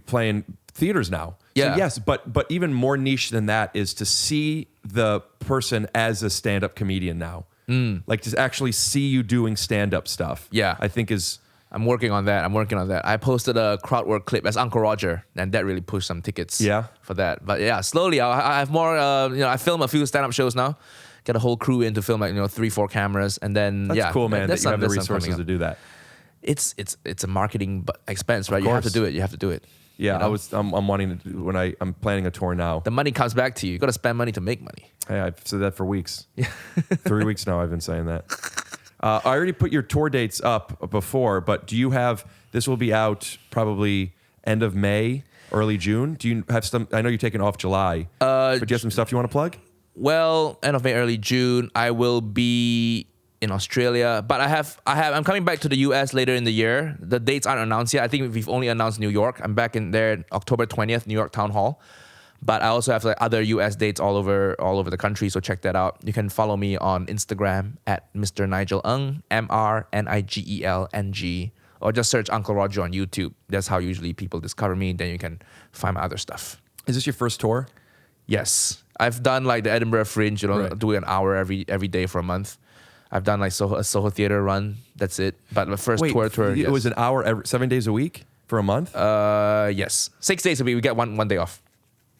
playing theaters now. Yeah. So yes, but even more niche than that is to see the person as a stand-up comedian now. Like to actually see you doing stand-up stuff. Yeah. I think is. I'm working on that. I posted a crowd work clip as Uncle Roger, and that really pushed some tickets for that. But yeah, slowly I have more, I film a few stand-up shows now. Get a whole crew in to film 3-4 cameras, and then That's cool, man. That you have the resources to do that. It's a marketing expense, right? You have to do it. Yeah, I'm wanting to when I'm planning a tour now. The money comes back to you. You got to spend money to make money. Hey, I've said that for weeks. 3 weeks now I've been saying that. I already put your tour dates up before, but do you have? This will be out probably end of May, early June. Do you have some? I know you're taking off July, but do you have some stuff you want to plug? Well, end of May, early June, I will be in Australia. But I'm coming back to the US later in the year. The dates aren't announced yet. I think we've only announced New York. I'm back in there October 20th, New York Town Hall. But I also have like other US dates all over the country, so check that out. You can follow me on Instagram at Mr. Nigel Ng, MrNigelNG, or just search Uncle Roger on YouTube. That's how usually people discover me. Then you can find my other stuff. Is this your first tour? Yes, I've done like the Edinburgh Fringe, Right. do an hour every day for a month. I've done like a Soho Theater run. That's it. But the first tour. It yes. was an hour 7 days a week for a month? Yes, 6 days a week. We get one day off.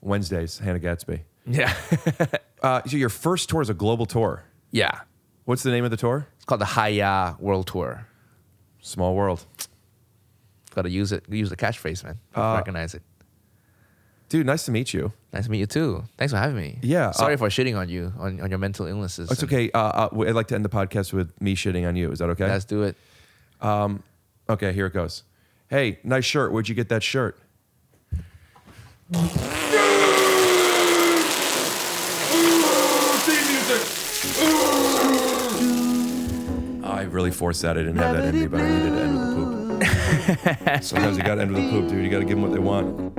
Wednesdays, Hannah Gadsby. Yeah. So your first tour is a global tour. Yeah. What's the name of the tour? It's called the Haya World Tour. Small world. Got to use it. Use the catchphrase, man. Recognize it. Dude, nice to meet you. Nice to meet you too. Thanks for having me. Yeah, Sorry for shitting on you on your mental illnesses. It's okay. I'd like to end the podcast with me shitting on you. Is that okay? Let's do it. Okay, here it goes. Hey, nice shirt. Where'd you get that shirt? I really forced that. I didn't have that in me, but I needed to end with a poop. Sometimes you gotta end with a poop, dude. You gotta give them what they want.